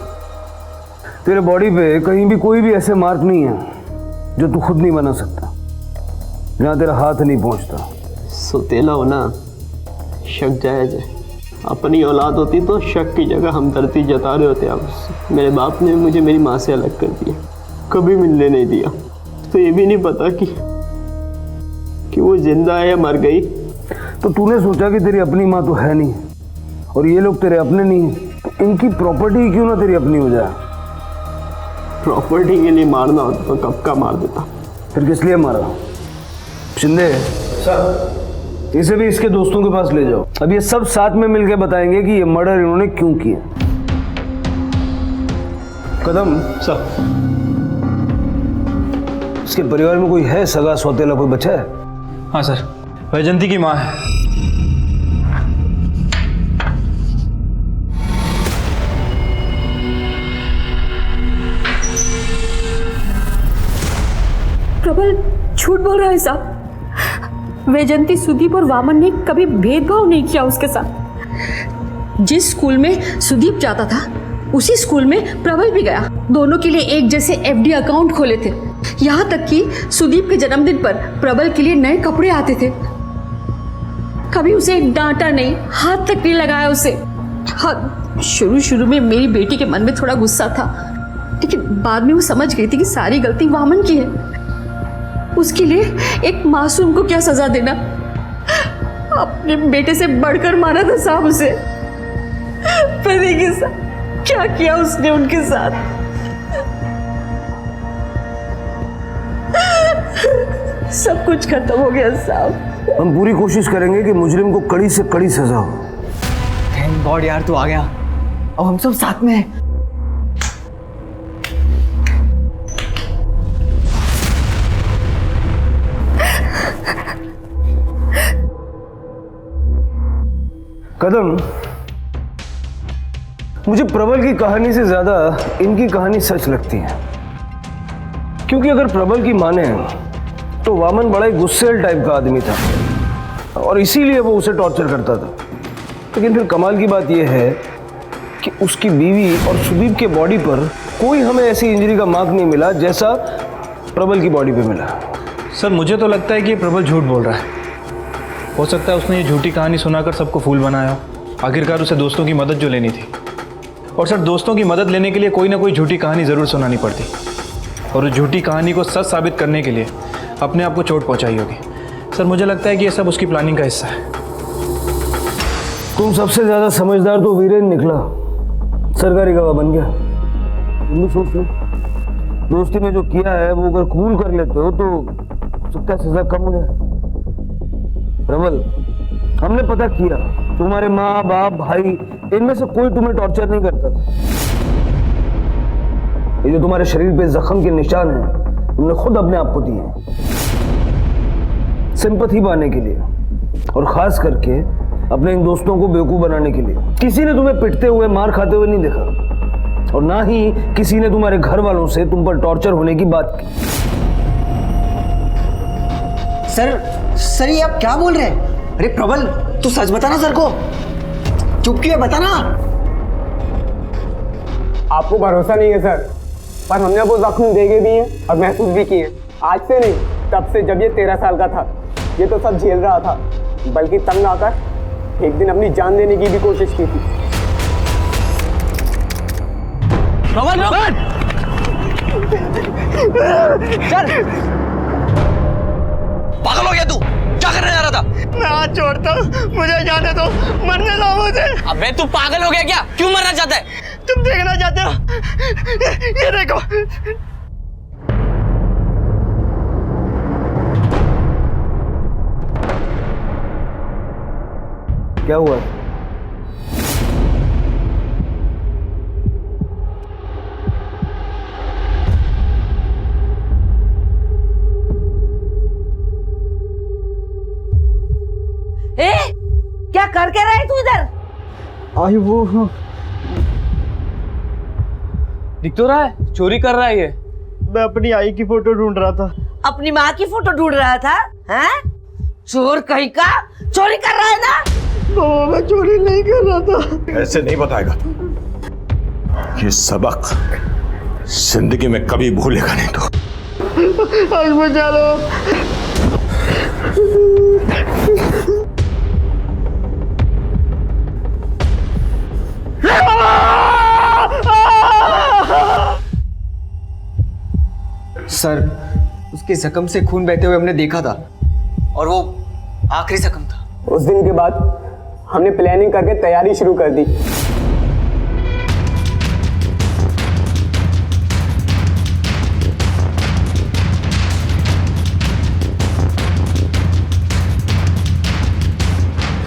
Speaker 19: तेरे बॉडी पे कहीं भी कोई भी ऐसे मार्क नहीं है जो तू खुद नहीं बना सकता, जहाँ तेरा हाथ नहीं पहुँचता।
Speaker 8: सुतेला होना शक जायज है। अपनी औलाद होती तो शक की जगह हमदर्दी जता रहे होते आप। मेरे बाप ने मुझे मेरी माँ से अलग कर दिया, कभी मिलने नहीं दिया, तो ये भी नहीं पता कि वो जिंदा है या मर गई।
Speaker 19: तो तूने सोचा कि तेरी अपनी माँ तो है नहीं और ये लोग तेरे अपने नहीं है, तो इनकी प्रॉपर्टी क्यों ना तेरी अपनी हो जाए?
Speaker 8: प्रॉपर्टी के लिए मारना होता तो कब का मार देता।
Speaker 19: फिर किस लिए मारा? शिंदे सर इसे भी इसके दोस्तों के पास ले जाओ। अब ये सब साथ में मिलकर बताएंगे कि ये मर्डर इन्होंने क्यों किया। कदम
Speaker 18: सर
Speaker 19: इसके परिवार में कोई है सगा सौतेला, कोई बचा है?
Speaker 18: हाँ सर, वैजंती की माँ है।
Speaker 11: प्रबल झूठ बोल रहा है साहब। वैजंती, सुदीप और वामन ने कभी भेदभाव नहीं किया उसके साथ। जिस स्कूल में सुदीप जाता था उसी स्कूल में प्रबल भी गया। दोनों के लिए एक जैसे एफडी अकाउंट खोले थे। यहाँ तक कि सुदीप के जन्मदिन पर प्रबल के लिए नए कपड़े आते थे। कभी उसे डांटा नहीं, हाथ तक नहीं लगाया उसे। हाँ, शुरू में मेरी बेटी के मन में थोड़ा गुस्सा था, लेकिन बाद में वो समझ गई थी कि सारी गलती वामन की है। उसके लिए एक मासूम को क्या सजा देना, अपने बेटे से बढ़कर मारा था साहब उसे। पर देखिए साहब क्या किया उसने उनके साथ। सब कुछ खत्म हो गया साहब।
Speaker 19: हम पूरी कोशिश करेंगे कि मुजरिम को कड़ी से कड़ी सजा हो।
Speaker 17: थैंक गॉड यार तू आ गया, अब हम सब साथ में हैं।
Speaker 19: कदम, मुझे प्रबल की कहानी से ज्यादा इनकी कहानी सच लगती है, क्योंकि अगर प्रबल की माने तो वामन बड़ा ही गुस्सेल टाइप का आदमी था और इसीलिए वो उसे टॉर्चर करता था। लेकिन फिर कमाल की बात यह है कि उसकी बीवी और सुदीप के बॉडी पर कोई हमें ऐसी इंजरी का मार्क नहीं मिला जैसा प्रबल की बॉडी पे मिला।
Speaker 18: सर मुझे तो लगता है कि ये प्रबल झूठ बोल रहा है। हो सकता है उसने ये झूठी कहानी सुनाकर सबको फूल बनाया हो। आखिरकार उसे दोस्तों की मदद जो लेनी थी, और सर दोस्तों की मदद लेने के लिए कोई ना कोई झूठी कहानी ज़रूर सुनानी पड़ती, और उस झूठी कहानी को सच साबित करने के लिए अपने आप को चोट पहुंचाई होगी। सर मुझे लगता है कि ये सब उसकी प्लानिंग का हिस्सा है।
Speaker 19: तुम सबसे ज्यादा समझदार तो वीरेन निकला, सरकारी गवाह बन गया। तुम भी सोच लो, दोस्ती में जो किया है वो अगर कबूल कर लेते हो तो सकता है सजा कम हो जाए। प्रबल, हमने पता किया तुम्हारे माँ बाप भाई इनमें से कोई तुम्हें टॉर्चर नहीं करता था। ये जो तुम्हारे शरीर पे जख्म के निशान हैं तुमने खुद अपने आप को दिए सिंपैथी पाने के लिए, और खास करके अपने इन दोस्तों को बेवकूफ बनाने के लिए। किसी ने तुम्हें पिटते हुए मार खाते हुए नहीं देखा, और ना ही किसी ने तुम्हारे घर वालों से तुम पर टॉर्चर होने की बात की।
Speaker 17: सर ये आप क्या बोल रहे हैं? अरे प्रबल तू सच बता ना सर को, चुप क्यों है बता ना।
Speaker 6: आपको भरोसा नहीं है सर, पर हमने वो जख्म देखे भी हैं और महसूस भी किए। आज से नहीं, तब से जब ये 13 साल का था। ये तो सब झेल रहा था, बल्कि तंग आकर एक दिन अपनी जान देने की भी कोशिश की थी।
Speaker 17: प्रबल चल, पागल हो गया तू? क्या करने जा रहा था?
Speaker 8: मैं हाथ छोड़ता हूँ, मुझे जाने दो, मरने दो मुझे।
Speaker 17: अबे तू पागल हो गया क्या? क्यों मरना चाहता है?
Speaker 8: तुम देखना चाहते हो? ये देखो।
Speaker 19: क्या हुआ?
Speaker 1: ए, क्या करके रहा है तू इधर?
Speaker 8: आई वो
Speaker 17: दिख तो रहा है चोरी कर रहा है ये।
Speaker 8: मैं अपनी आई की फोटो ढूंढ रहा था।
Speaker 1: अपनी माँ की फोटो ढूंढ रहा था? हैं? चोर कहीं का, चोरी कर रहा है ना?
Speaker 8: मैं चोरी नहीं कर रहा था।
Speaker 21: ऐसे नहीं बताएगा तू, ये सबक जिंदगी में कभी भूलेगा नहीं तू।
Speaker 8: आज बचा लो।
Speaker 17: सर उसके जख्म से खून बहते हुए हमने देखा था, और वो आखिरी जख्म था।
Speaker 6: उस दिन के बाद हमने प्लानिंग करके तैयारी शुरू कर दी।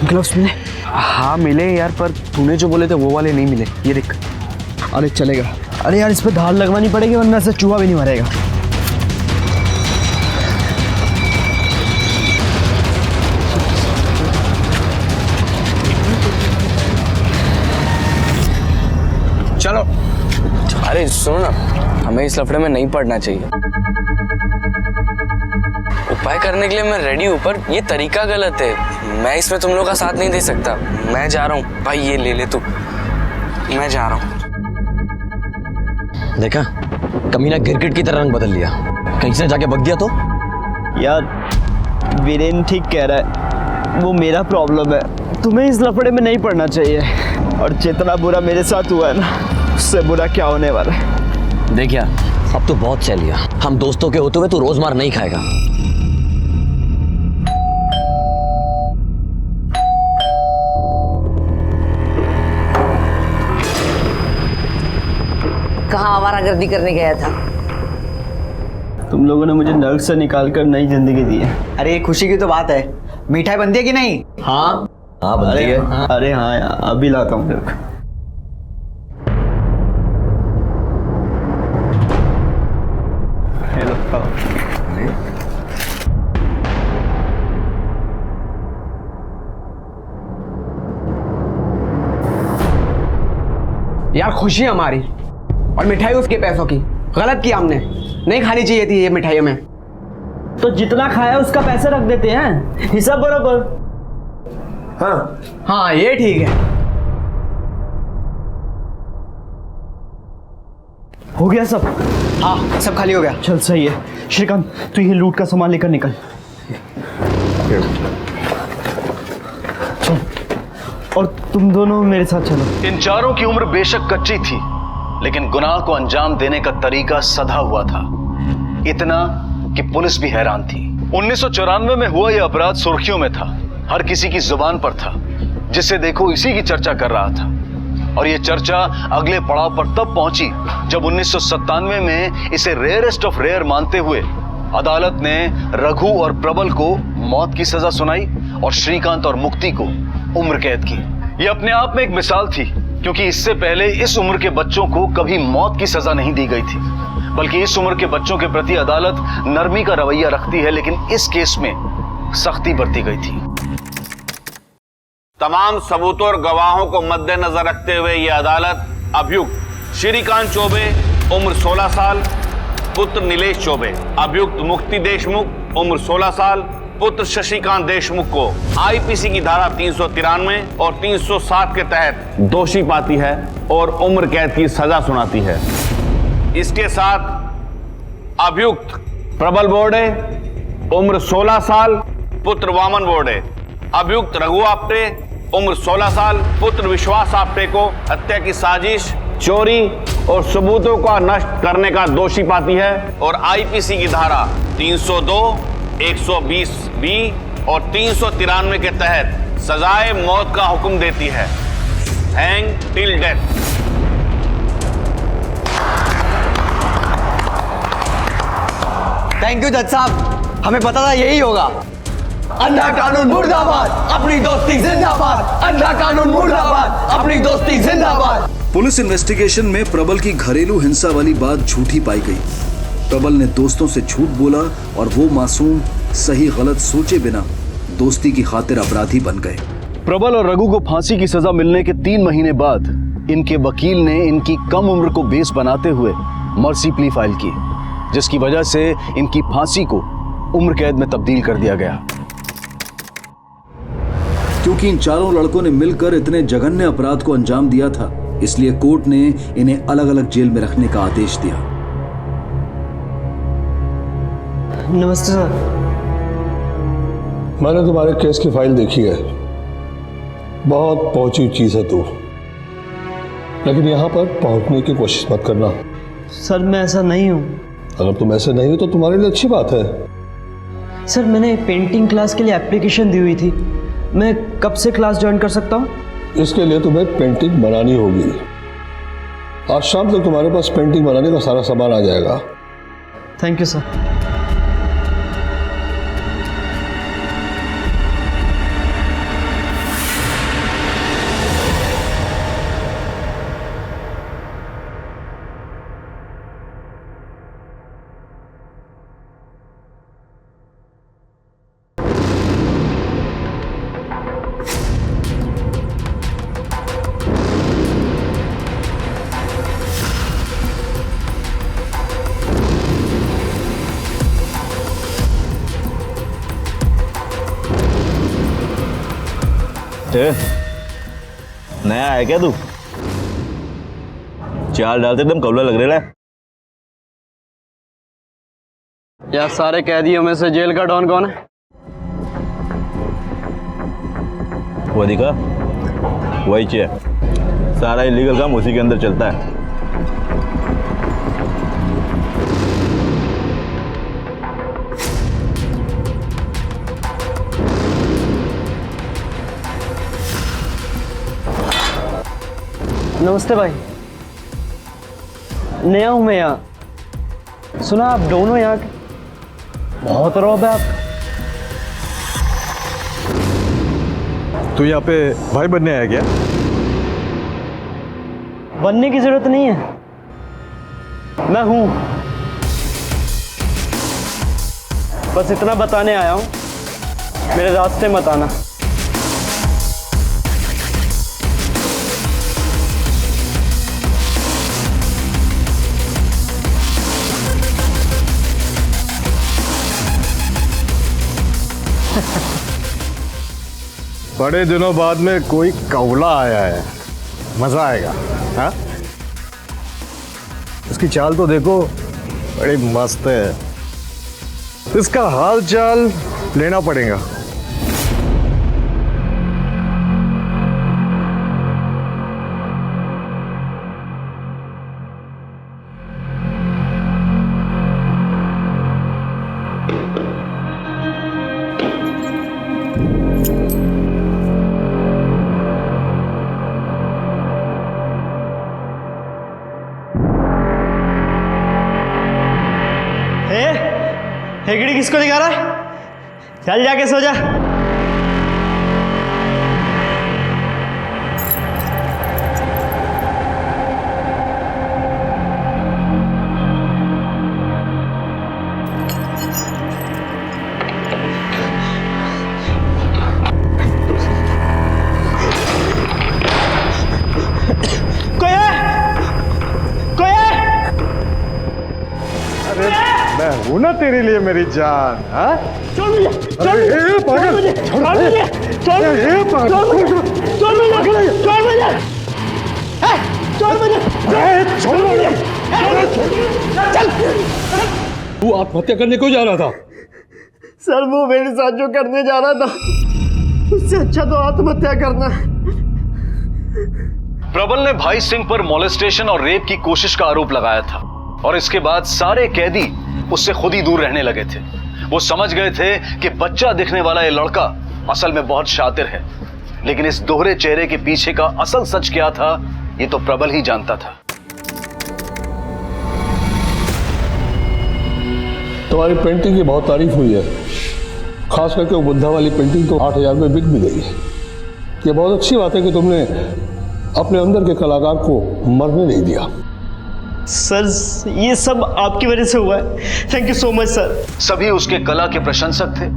Speaker 17: ग्लव्स मिले? हाँ मिले यार, पर तूने जो बोले थे वो वाले नहीं मिले। ये देख। अरे चलेगा। अरे यार इस पे धार लगवानी पड़ेगी वरना से चूहा भी नहीं मरेगा।
Speaker 7: चलो। अरे सुनो ना, हमें इस लफड़े में नहीं पड़ना चाहिए। उपाय करने के लिए मैं रेडी हूँ, पर ये तरीका गलत है। मैं इसमें तुम लोगों का साथ नहीं दे सकता। मैं जा रहा हूँ भाई, ये ले ले तू। मैं जा रहा हूँ।
Speaker 17: देखा, कमीना गिरगिट की तरह रंग बदल लिया। कहीं से जाके बक गया तो?
Speaker 8: यार वीरेन ठीक कह रहा है, वो मेरा प्रॉब्लम है, तुम्हें इस लफड़े में नहीं पड़ना चाहिए। और जितना बुरा मेरे साथ हुआ है ना, उससे बुरा क्या होने वाला है।
Speaker 17: देख यार, अब तो बहुत सह लिया। हम दोस्तों के होते हुए तू रोज मार नहीं खाएगा।
Speaker 1: कहाँ आवारागर्दी करने गया था?
Speaker 8: तुम लोगों ने मुझे नर्क से निकालकर नई जिंदगी दी है।
Speaker 13: अरे खुशी की तो बात है, मिठाई बनती है कि नहीं?
Speaker 8: हाँ
Speaker 17: हाँ बनती है।
Speaker 8: अरे हाँ यार, अभी लाता हूँ। हेलो।
Speaker 13: यार खुशी हमारी और मिठाई उसके पैसों की। गलत किया हमने, नहीं खानी चाहिए थी ये मिठाई हमें।
Speaker 8: तो जितना खाया उसका पैसे रख देते हैं, हिसाब बराबर।
Speaker 13: हाँ हाँ ये ठीक है।
Speaker 8: हो गया सब?
Speaker 13: हाँ सब खाली हो गया।
Speaker 8: चल सही है। श्रीकांत तू ये लूट का सामान लेकर निकल। चल, और तुम दोनों मेरे साथ चलो।
Speaker 9: इन चारों की उम्र बेशक कच्ची थी, लेकिन गुनाह को अंजाम देने का तरीका सधा हुआ था, इतना कि पुलिस भी हैरान थी। 1994 में हुआ यह अपराध सुर्खियों में था, हर किसी की जुबान पर था, जिसे देखो इसी की चर्चा कर रहा था। और यह चर्चा अगले पड़ाव पर तब पहुंची जब 1997 में इसे रेयरेस्ट ऑफ रेयर मानते हुए अदालत ने रघु और प्रबल को मौत की सजा सुनाई और श्रीकांत और मुक्ति को उम्र कैद की। यह अपने आप में एक मिसाल थी, क्योंकि इससे पहले इस उम्र के बच्चों को कभी मौत की सजा नहीं दी गई थी, बल्कि इस उम्र के बच्चों के प्रति अदालत नरमी का रवैया रखती है, लेकिन इस केस में सख्ती बरती गई थी।
Speaker 16: तमाम सबूतों और गवाहों को मद्देनजर रखते हुए यह अदालत अभियुक्त श्रीकांत चौबे उम्र 16 साल पुत्र नीलेश चौबे, अभियुक्त मुक्ति देशमुख उम्र 16 साल पुत्र शशिकांत देशमुख को आईपीसी की धारा 393 और 307 के तहत दोषी पाती है और उम्र कैद की सजा सुनाती है। इसके साथ अभियुक्त प्रबल बोर्डे उम्र 16 साल पुत्र वामन बोर्डे, अभियुक्त रघु आप्टे उम्र 16 साल पुत्र विश्वास आप्टे को हत्या की साजिश, चोरी और सबूतों का नष्ट करने का दोषी पाती है और आईपीसी की धारा 302, 120 बी और 393 के तहत सजाए मौत का हुक्म देती है, hang till death.
Speaker 13: Thank you जज साहब, हमें पता था यही होगा।
Speaker 17: अंधा कानून मुर्दाबाद, अपनी दोस्ती जिंदाबाद। अंधा कानून मुर्दाबाद, अपनी दोस्ती जिंदाबाद।
Speaker 9: पुलिस इन्वेस्टिगेशन में प्रबल की घरेलू हिंसा वाली बात झूठी पाई गई। प्रबल ने दोस्तों से झूठ बोला और वो मासूम सही गलत सोचे बिना दोस्ती की खातिर अपराधी बन गए। प्रबल और रघु को फांसी की सजा मिलने के 3 महीने बाद इनके वकील ने इनकी कम उम्र को बेस बनाते हुए मर्सी प्ली फाइल की, जिसकी वजह से इनकी फांसी को उम्र कैद में तब्दील कर दिया गया। क्योंकि इन चारों लड़कों ने मिलकर इतने जघन्य अपराध को अंजाम दिया था, इसलिए कोर्ट ने इन्हें अलग अलग जेल में रखने का आदेश दिया।
Speaker 8: नमस्ते सर।
Speaker 22: मैंने तुम्हारे केस की फाइल देखी है, बहुत पहुंची चीज है तू, लेकिन यहां पर पहुंचने की कोशिश मत करना।
Speaker 8: सर मैं ऐसा नहीं हूं।
Speaker 22: अगर तुम ऐसे नहीं हो तो तुम्हारे लिए अच्छी बात है।
Speaker 8: सर मैंने पेंटिंग क्लास के लिए एप्लीकेशन दी हुई थी, मैं कब से क्लास ज्वाइन कर सकता हूं?
Speaker 22: इसके लिए तुम्हें पेंटिंग बनानी होगी। आज शाम तक तुम्हारे पास पेंटिंग बनाने का सारा सामान आ जाएगा।
Speaker 8: Thank you sir.
Speaker 23: नया है क्या तू? चाल डालते एकदम कौला लग रहा है।
Speaker 8: यार सारे कैदियों में से जेल का डॉन कौन है?
Speaker 2: वो दिखा, वही चाहिए। सारा इलीगल काम उसी के अंदर चलता है।
Speaker 8: नमस्ते भाई, नया हूँ मैं यहाँ। सुना आप दोनों यहाँ के, बहुत रौब है आप।
Speaker 22: तू यहाँ पे भाई बनने आया क्या?
Speaker 8: बनने की जरूरत नहीं है, मैं हूँ। बस इतना बताने आया हूँ, मेरे रास्ते मत आना।
Speaker 22: बड़े दिनों बाद में कोई कौला आया है, मजा आएगा। हाँ, इसकी चाल तो देखो, बड़ी मस्त है। इसका हाल चाल लेना पड़ेगा।
Speaker 8: हेगड़ी किसको दिखा रहा है? चल जाके सो जा।
Speaker 22: मैं हूं ना तेरे लिए मेरी जान। हाँ?
Speaker 8: छोड़ मुझे, छोड़ मुझे, छोड़ मुझे, छोड़ मुझे, छोड़ मुझे, छोड़ मुझे, छोड़ मुझे, छोड़ मुझे, छोड़ मुझे, छोड़ मुझे, चल।
Speaker 22: तू आत्महत्या करने क्यों जा रहा था?
Speaker 8: सर वो मेरे साथ जो करने जा रहा था, उससे अच्छा तो आत्महत्या करना।
Speaker 9: प्रबल ने भाई सिंह पर मॉलेस्टेशन और रेप की कोशिश का आरोप लगाया था और इसके बाद सारे कैदी उससे खुद ही दूर रहने लगे थे। वो समझ गए थे कि बच्चा दिखने वाला ये लड़का असल में बहुत शातिर है, लेकिन इस दोहरे चेहरे के पीछे का असल सच क्या था ये तो प्रबल ही जानता था।
Speaker 22: तुम्हारी पेंटिंग की बहुत तारीफ हुई है, खास करके वो बुद्धा वाली पेंटिंग तो 8,000 में बिक भी गई है। ये बहुत अच्छी बात है कि तुमने अपने अंदर के कलाकार को मरने नहीं दिया।
Speaker 8: सर ये सब आपकी वजह से हुआ है। Thank you so much sir.
Speaker 9: सभी उसके कला के प्रशंसक थे।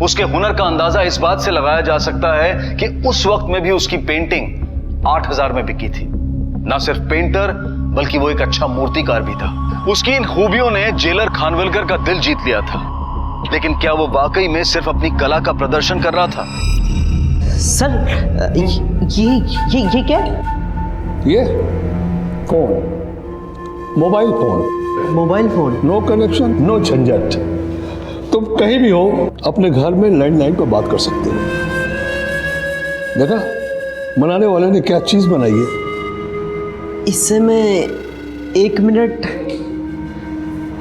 Speaker 9: उसके हुनर का अंदाजा इस बात से लगाया जा सकता है कि उस वक्त में भी उसकी पेंटिंग 8,000 में बिकी थी। ना सिर्फ पेंटर बल्कि वो एक अच्छा मूर्तिकार भी था। उसकी इन खूबियों ने जेलर खानविलकर का दिल जीत लिया था, लेकिन क्या वो वाकई में सिर्फ अपनी कला का प्रदर्शन कर रहा था?
Speaker 8: सर ये क्या?
Speaker 22: ये phone, mobile phone.
Speaker 8: Mobile phone?
Speaker 22: No connection, no झंझट। तुम कहीं भी हो अपने घर में लैंडलाइन पर बात कर सकते हो। देखा बनाने वाले ने क्या चीज बनाई है।
Speaker 8: इससे मैं 1 मिनट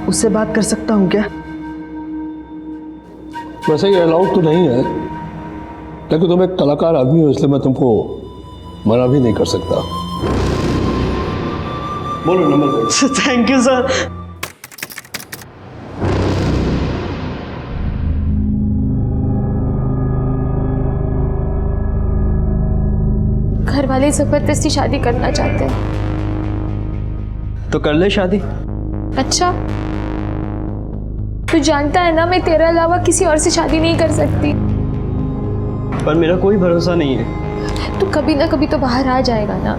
Speaker 8: उससे बात कर सकता हूँ क्या?
Speaker 22: वैसे ये अलाउड तो नहीं है, लेकिन तुम एक कलाकार आदमी हो इसलिए मैं तुमको मना भी नहीं कर सकता। बोलो नंबर बोलो।
Speaker 8: Thank you sir.
Speaker 14: घर वाले जबरदस्ती शादी करना चाहते हैं।
Speaker 8: तो कर ले शादी।
Speaker 14: अच्छा, तू जानता है ना मैं तेरे अलावा किसी और से शादी नहीं कर सकती।
Speaker 8: पर मेरा कोई भरोसा नहीं है।
Speaker 14: तू कभी ना कभी तो बाहर आ जाएगा ना,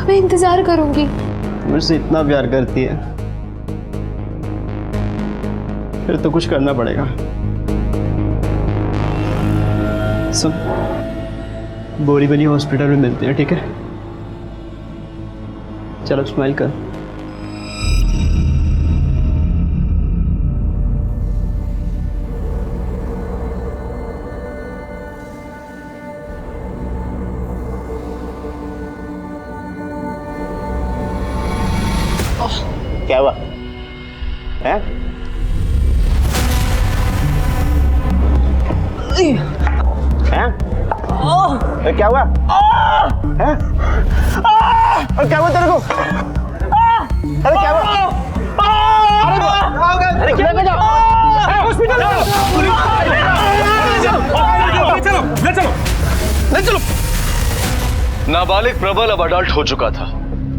Speaker 14: मैं इंतजार करूंगी।
Speaker 8: मुझसे इतना प्यार करती है, फिर तो कुछ करना पड़ेगा। सुन, बोरीवली हॉस्पिटल में मिलते हैं, ठीक है? चलो स्माइल कर। क्या हुआ हैं? हैं? क्या हुआ हैं? क्या हुआ तेरे को? अरे क्या हुआ? अरे क्या
Speaker 9: चलो। नाबालिग प्रबल अब अडल्ट हो चुका था।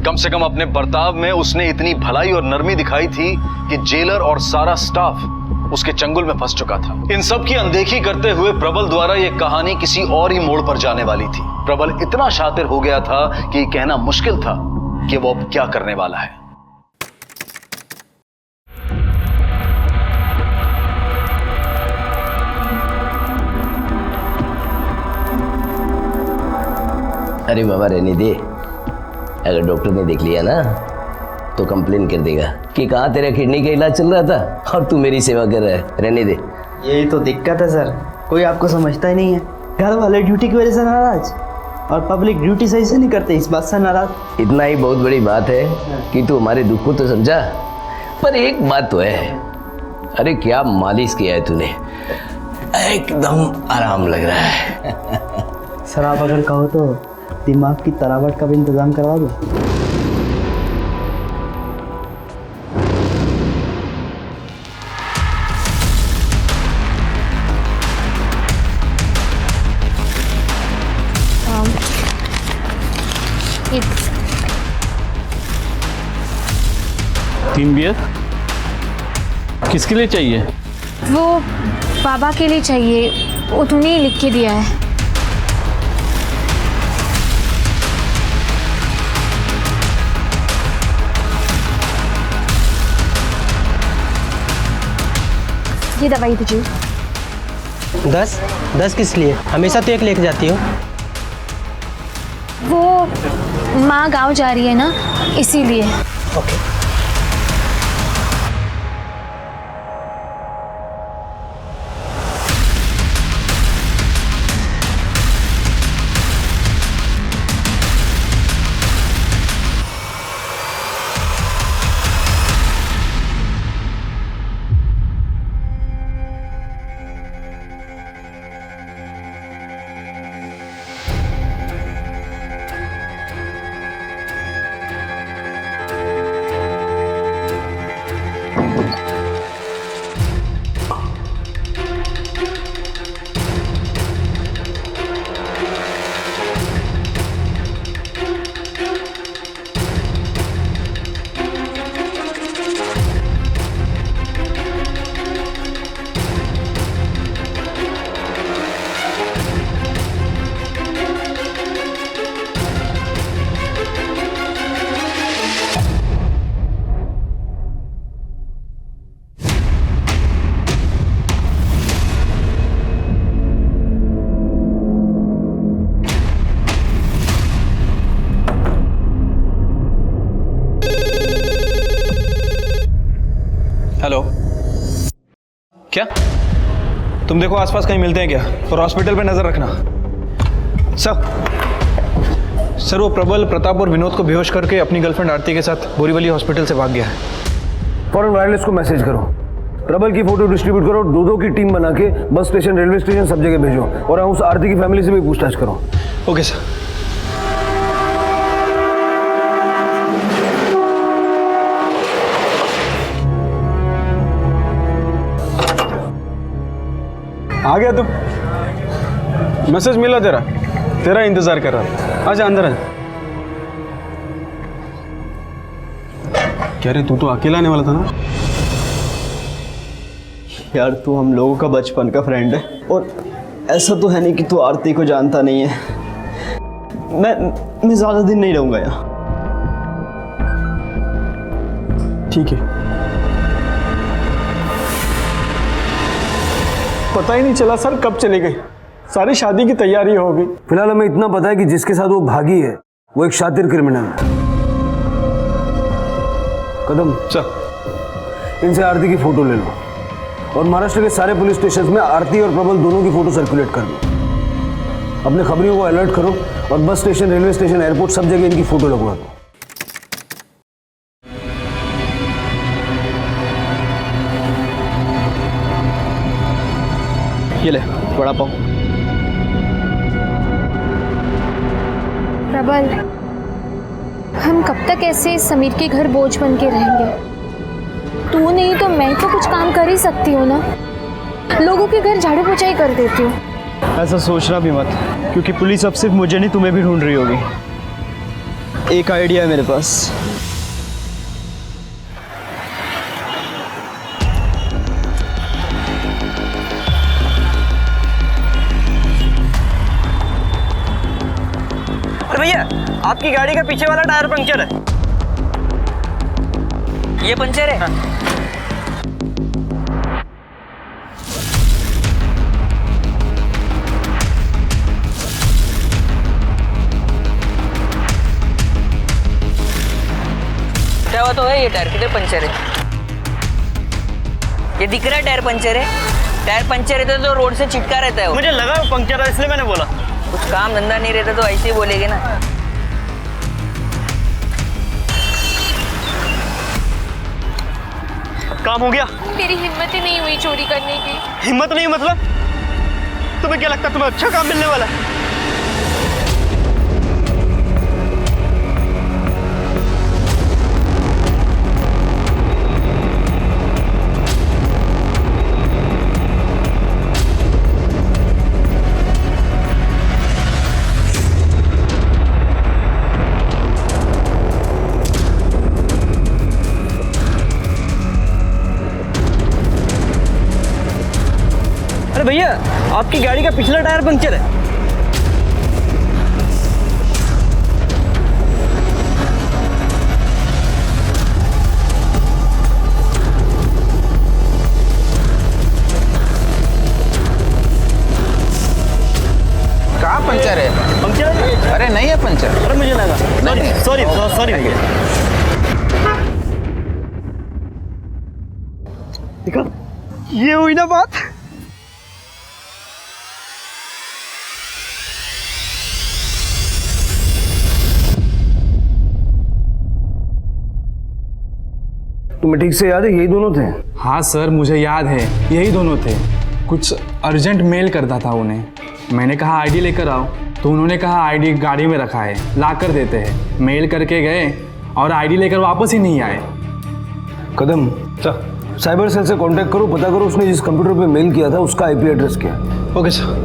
Speaker 9: कम से कम अपने बर्ताव में उसने इतनी भलाई और नरमी दिखाई थी कि जेलर और सारा स्टाफ उसके चंगुल में फंस चुका था। इन सब की अनदेखी करते हुए प्रबल द्वारा यह कहानी किसी और ही मोड़ पर जाने वाली थी। प्रबल इतना शातिर हो गया था कि यह कहना मुश्किल था कि वो अब क्या करने वाला है।
Speaker 4: अरे बाबा रहने दे, अगर डॉक्टर ने देख लिया ना तो कंप्लेन कर देगा कि कहाँ तेरा किडनी का इलाज चल रहा था और तू मेरी सेवा कर रहा है। रहने दे।
Speaker 15: यही तो दिक्कत है सर, कोई आपको समझता ही नहीं है। घर वाले ड्यूटी की वजह से नाराज और पब्लिक ड्यूटी सही से नहीं करते, इस बात से नाराज।
Speaker 4: इतना ही बहुत बड़ी बात है कि तू हमारे दुख को तो समझा, पर एक बात तो है, अरे क्या मालिश किया है तूने, एकदम आराम लग रहा है।
Speaker 15: सर आप अगर कहो तो दिमाग की तरावट का भी इंतजाम करवा दो।
Speaker 23: तीन बियर किसके लिए चाहिए?
Speaker 14: वो बाबा के लिए चाहिए, उन्होंने ही लिख के दिया है। ये दवाई दीजिए।
Speaker 15: 10 किस लिए? हमेशा तो एक लेके जाती हो।
Speaker 14: वो माँ गांव जा रही है ना, इसीलिए।
Speaker 15: ओके।
Speaker 18: हेलो, क्या तुम देखो आसपास कहीं मिलते हैं क्या, और हॉस्पिटल पे नजर रखना। सर वो प्रबल प्रताप और विनोद को बेहोश करके अपनी गर्लफ्रेंड आरती के साथ बोरीवली हॉस्पिटल से भाग गया है।
Speaker 19: फौरन वायरलेस को मैसेज करो, प्रबल की फोटो डिस्ट्रीब्यूट करो, दो की टीम बना के बस स्टेशन, रेलवे स्टेशन सब जगह भेजो, और उस आरती की फैमिली से भी पूछताछ करो।
Speaker 18: Okay sir.
Speaker 20: आ गया तू? मैसेज मिला तेरा इंतजार कर रहा था। आजा अंदर आजा। क्या रे, तू तो अकेला आने वाला था ना?
Speaker 8: यार तू हम लोगों का बचपन का फ्रेंड है, और ऐसा तो है नहीं कि तू आरती को जानता नहीं है। मैं ज्यादा दिन नहीं रहूंगा यहाँ।
Speaker 20: ठीक है। पता ही नहीं चला सर कब चली गई, सारी शादी की तैयारी हो गई।
Speaker 19: फिलहाल हमें इतना पता है कि जिसके साथ वो भागी है वो एक शातिर क्रिमिनल है। कदम सर, इनसे आरती की फोटो ले लो और महाराष्ट्र के सारे पुलिस स्टेशन में आरती और प्रबल दोनों की फोटो सर्कुलेट कर दो। अपने खबरियों को अलर्ट करो और bus station, railway station, airport सब जगह इनकी फोटो लगवा दो।
Speaker 8: ये ले बड़ा पाव।
Speaker 3: प्रबल, हम कब तक ऐसे समीर के घर बोझ बन के रहेंगे? तू नहीं तो मैं तो कुछ काम कर ही सकती हूँ ना। लोगों के घर झाड़ू पोछा ही कर देती हूँ।
Speaker 8: ऐसा सोचना भी मत, क्योंकि पुलिस अब सिर्फ मुझे नहीं तुम्हें भी ढूंढ रही होगी। एक आइडिया है मेरे पास।
Speaker 15: अरे भैया, आपकी गाड़ी का पीछे वाला टायर पंक्चर है। ये पंक्चर है? हाँ।
Speaker 5: क्या हुआ तो है? ये टायर किधर पंचर है? ये दिख रहा है टायर पंचर है। टायर पंचर रहता तो रोड से चिटका रहता है वो।
Speaker 15: मुझे लगा वो पंक्चर है, इसलिए मैंने बोला।
Speaker 5: कुछ काम धंधा नहीं रहता तो ऐसे ही बोलेगे ना।
Speaker 15: काम हो गया?
Speaker 3: मेरी हिम्मत ही नहीं हुई चोरी करने की।
Speaker 15: हिम्मत नहीं मतलब? तुम्हें क्या लगता है तुम्हें अच्छा काम मिलने वाला है? भैया, आपकी गाड़ी का पिछला टायर पंक्चर है।
Speaker 10: कहाँ पंचर है?
Speaker 15: पंक्चर है?
Speaker 10: अरे नहीं है पंचर।
Speaker 15: अरे मुझे लगा। सॉरी भैया। देखा, ये हुई ना बात।
Speaker 19: तुम्हें ठीक से याद है यही दोनों थे?
Speaker 18: हाँ सर, मुझे याद है यही दोनों थे। कुछ अर्जेंट मेल करता था उन्हें। मैंने कहा आईडी लेकर आओ, तो उन्होंने कहा आईडी गाड़ी में रखा है, ला कर देते हैं। मेल करके गए और आईडी लेकर वापस ही नहीं आए।
Speaker 19: कदम, साइबर सेल से कांटेक्ट करो, पता करो उसने जिस कंप्यूटर पे मेल किया था उसका आईपी एड्रेस क्या है।
Speaker 18: Okay sir.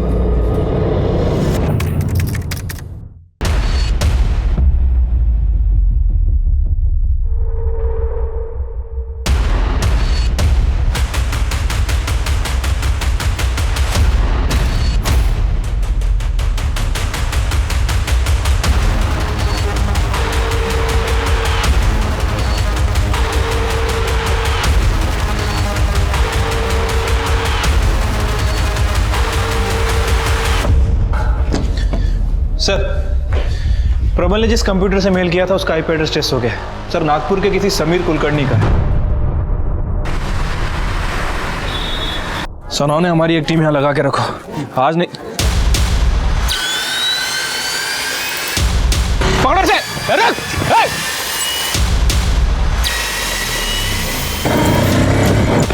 Speaker 18: सर, प्रबल ने जिस कंप्यूटर से मेल किया था उसका आईपी एड्रेस टेस्ट हो गया सर। नागपुर के किसी समीर कुलकर्णी का है। सनौ ने हमारी एक टीम यहां लगा के रखो। आज नहीं पकड़ से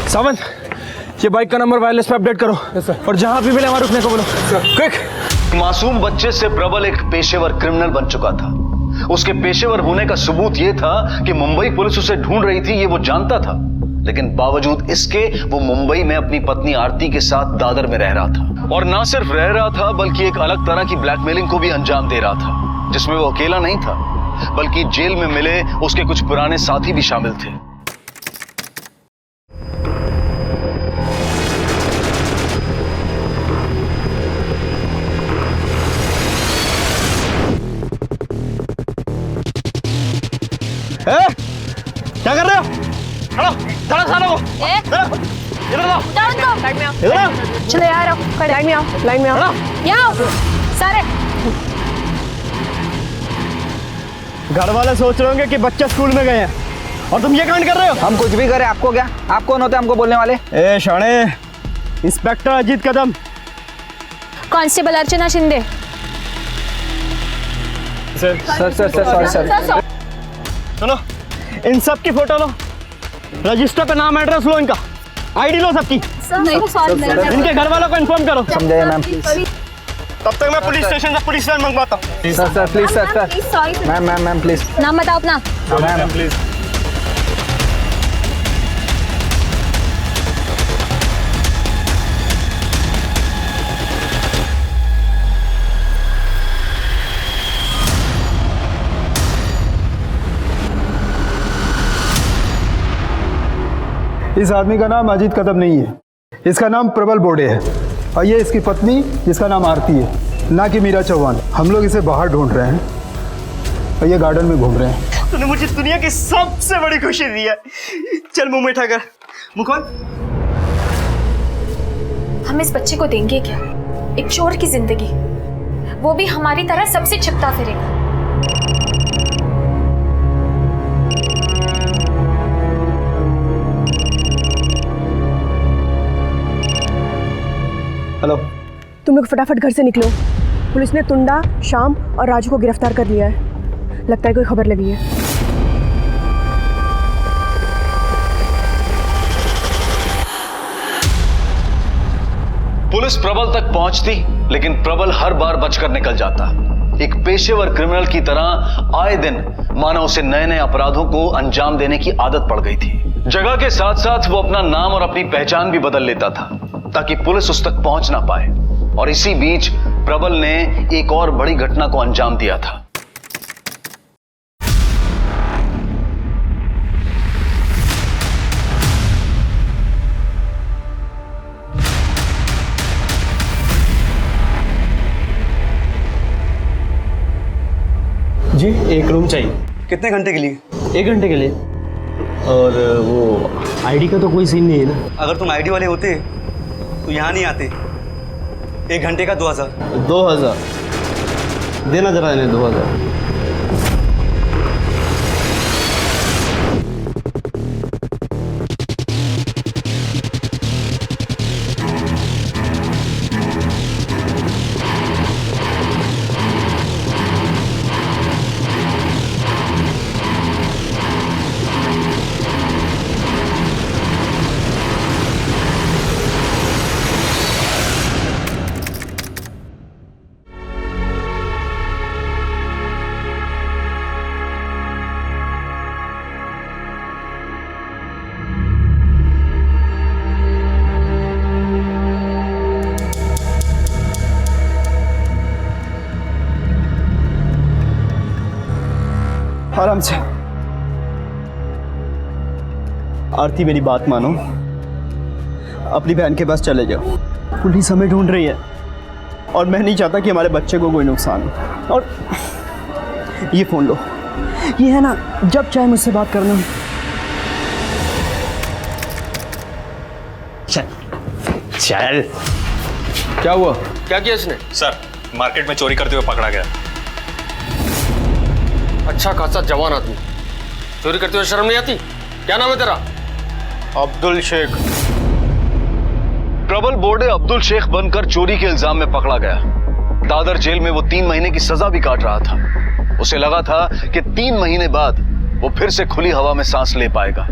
Speaker 18: सावंत, ये बाइक का नंबर वायरलेस पे अपडेट करो। और जहां भी मिले वहां रुकने को बोलो। क्विक।
Speaker 9: मासूम बच्चे से प्रबल एक पेशेवर क्रिमिनल बन चुका था। उसके पेशेवर होने का सबूत यह था कि मुंबई पुलिस उसे ढूंढ रही थी, ये वो जानता था। लेकिन बावजूद इसके वो मुंबई में अपनी पत्नी आरती के साथ दादर में रह रहा था। और ना सिर्फ रह रहा था बल्कि एक अलग तरह की ब्लैकमेलिंग को भी अंजाम दे रहा था, जिसमें वो अकेला नहीं था बल्कि जेल में मिले उसके कुछ पुराने साथी भी शामिल थे।
Speaker 15: क्या कर रहे हो? चलो, चलो सालों को। इधर आओ। इधर आओ।
Speaker 3: चलो यार, आओ, लाइन में आओ, लाइन में आओ। यहाँ आओ सारे।
Speaker 15: घर वाले सोच रहे होंगे कि बच्चे स्कूल में गए हैं और तुम ये कांड कर रहे हो।
Speaker 10: हम कुछ भी करें, आपको क्या? आप कौन होते हैं हमको बोलने वाले?
Speaker 15: ए शाणे, inspector Ajit Kadam.
Speaker 3: Constable Archana Shinde.
Speaker 15: Sir sir sir sir sorry sir. सुनो, इन सब की फोटो लो, रजिस्टर पे नाम एड्रेस लो, इनका आईडी लो सबकी।
Speaker 19: इनके घर वालों को इन्फॉर्म करो।
Speaker 20: समझाइए मैम प्लीज।
Speaker 19: तब तक मैं पुलिस स्टेशन से पुलिस वैन मंगवाता हूँ।
Speaker 20: Sir please sir. Ma'am please.
Speaker 3: नाम बताओ अपना।
Speaker 20: Ma'am please.
Speaker 11: इस आदमी का नाम अजीत कदम नहीं है, इसका नाम प्रबल बोडे है और ये इसकी पत्नी जिसका नाम आरती है, ना कि मीरा चौहान। हम लोग इसे बाहर ढूंढ रहे हैं और ये गार्डन में घूम रहे हैं।
Speaker 19: तूने मुझे दुनिया की सबसे बड़ी खुशी दी है। चल मुंह मीठा कर। मुंह खोल।
Speaker 3: हम इस बच्चे को देंगे क्या? एक चोर की जिंदगी, वो भी हमारी तरह सबसे छिपता फिरेगा।
Speaker 11: हेलो,
Speaker 12: तुम लोग फटाफट घर से निकलो। पुलिस ने तुंडा, श्याम और राजू को गिरफ्तार कर लिया है। लगता है कोई खबर लगी है।
Speaker 9: पुलिस प्रबल तक पहुंचती, लेकिन प्रबल हर बार बचकर निकल जाता। एक पेशेवर क्रिमिनल की तरह आए दिन मानो उसे नए नए अपराधों को अंजाम देने की आदत पड़ गई थी। जगह के साथ साथ वो अपना नाम और अपनी पहचान भी बदल लेता था ताकि पुलिस उस तक पहुंच ना पाए। और इसी बीच प्रबल ने एक और बड़ी घटना को अंजाम दिया था।
Speaker 19: जी, एक रूम चाहिए। कितने घंटे के लिए? 1 घंटे के लिए। और वो आईडी का तो कोई सीन नहीं है ना?
Speaker 13: अगर तुम आईडी वाले होते तो यहाँ नहीं आते। 1 घंटे का 2000।
Speaker 19: 2000 देना जरा इन्हें 2000।
Speaker 11: आराम से। आरती, मेरी बात मानो, अपनी बहन के पास चले जाओ। पुलिस हमें ढूंढ रही है और मैं नहीं चाहता कि हमारे बच्चे को कोई नुकसान हो। और ये फोन लो, ये है ना, जब चाहे मुझसे बात करना।
Speaker 19: चल। क्या हुआ? क्या किया इसने?
Speaker 18: सर, मार्केट में चोरी करते हुए पकड़ा गया।
Speaker 19: अच्छा खासा जवान आदमी, चोरी करते हुए शर्म नहीं आती? क्या नाम है तेरा?
Speaker 9: अब्दुल शेख। प्रबल बोर्डे अब्दुल शेख बनकर चोरी के इल्जाम में पकड़ा गया। दादर जेल में वो 3 महीने की सजा भी काट रहा था। उसे लगा था कि 3 महीने बाद वो फिर से खुली हवा में सांस ले पाएगा,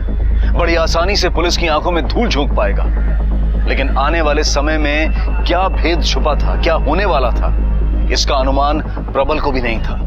Speaker 9: बड़ी आसानी से पुलिस की आंखों में धूल झोंक पाएगा। लेकिन आने वाले समय में क्या भेद छुपा था, क्या होने वाला था, इसका अनुमान प्रबल को भी नहीं था।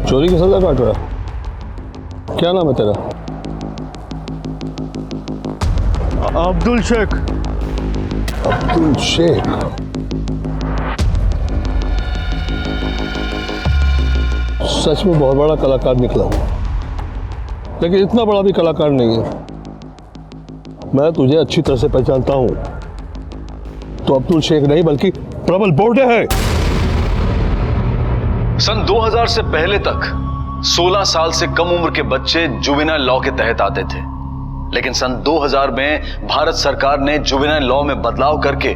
Speaker 22: चोरी की सजा काट रहा। क्या नाम है तेरा?
Speaker 11: अब्दुल शेख।
Speaker 22: अब्दुल शेख। सच में बहुत बड़ा कलाकार निकला, लेकिन इतना बड़ा भी कलाकार नहीं है। मैं तुझे अच्छी तरह से पहचानता हूं। तो अब्दुल शेख नहीं बल्कि प्रबल बोर्डे है।
Speaker 9: सन 2000 से पहले तक 16 साल से कम उम्र के बच्चे जुवेनाइल लॉ के तहत आते थे, लेकिन सन 2000 में भारत सरकार ने जुवेनाइल लॉ में बदलाव करके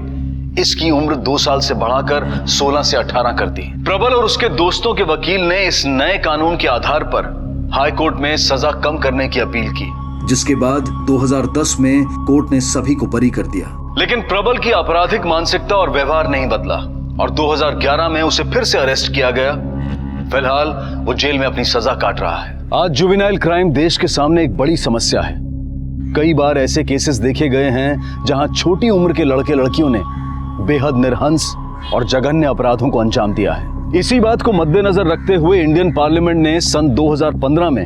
Speaker 9: इसकी उम्र 2 साल से बढ़ाकर 16 से 18 कर दी। प्रबल और उसके दोस्तों के वकील ने इस नए कानून के आधार पर हाई कोर्ट में सजा कम करने की अपील की, जिसके बाद 2010 में कोर्ट ने सभी को बरी कर दिया। लेकिन प्रबल की आपराधिक मानसिकता और व्यवहार नहीं बदला और 2011 में उसे फिर से अरेस्ट किया गया। फिलहाल वो जेल में अपनी सजा काट रहा है। आज जुवेनाइल क्राइम देश के सामने एक बड़ी समस्या है। कई बार ऐसे केसेस देखे गए हैं जहां छोटी उम्र के लड़के लड़कियों ने बेहद निर्हंस और जघन्य अपराधों को अंजाम दिया है। इसी बात को मद्देनजर रखते हुए इंडियन पार्लियामेंट ने सन 2015 में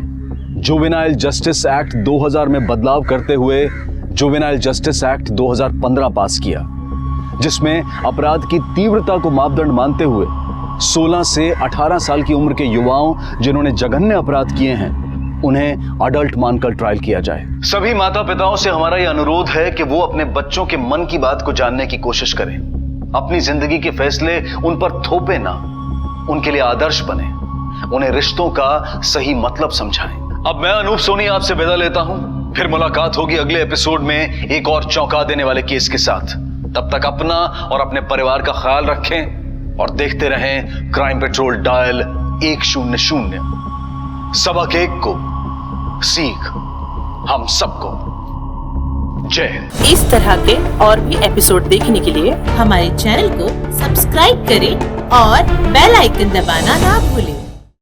Speaker 9: जुवेनाइल जस्टिस एक्ट 2000 में बदलाव करते हुए जुवेनाइल जस्टिस एक्ट 2015 पास किया, जिसमें अपराध की तीव्रता को मापदंड मानते हुए 16 से 18 साल की उम्र के युवाओं जिन्होंने जघन्य अपराध किए हैं उन्हें अडल्ट मानकर ट्रायल किया जाए। सभी माता पिताओं से हमारा यह अनुरोध है कि वो अपने बच्चों के मन की बात को जानने की कोशिश करें, अपनी जिंदगी के फैसले उन पर थोपे ना, उनके लिए आदर्श बने, उन्हें रिश्तों का सही मतलब समझाएं। अब मैं अनूप सोनी आपसे विदा लेता हूं, फिर मुलाकात होगी अगले एपिसोड में एक और चौंका देने वाले केस के साथ। तब तक अपना और अपने परिवार का ख्याल रखें और देखते रहें क्राइम पेट्रोल डायल 100। सबक एक को सीख हम सबको। जय हिंद।
Speaker 6: इस तरह के और भी एपिसोड देखने के लिए हमारे चैनल को सब्सक्राइब करें और बेल आइकन दबाना ना भूलें।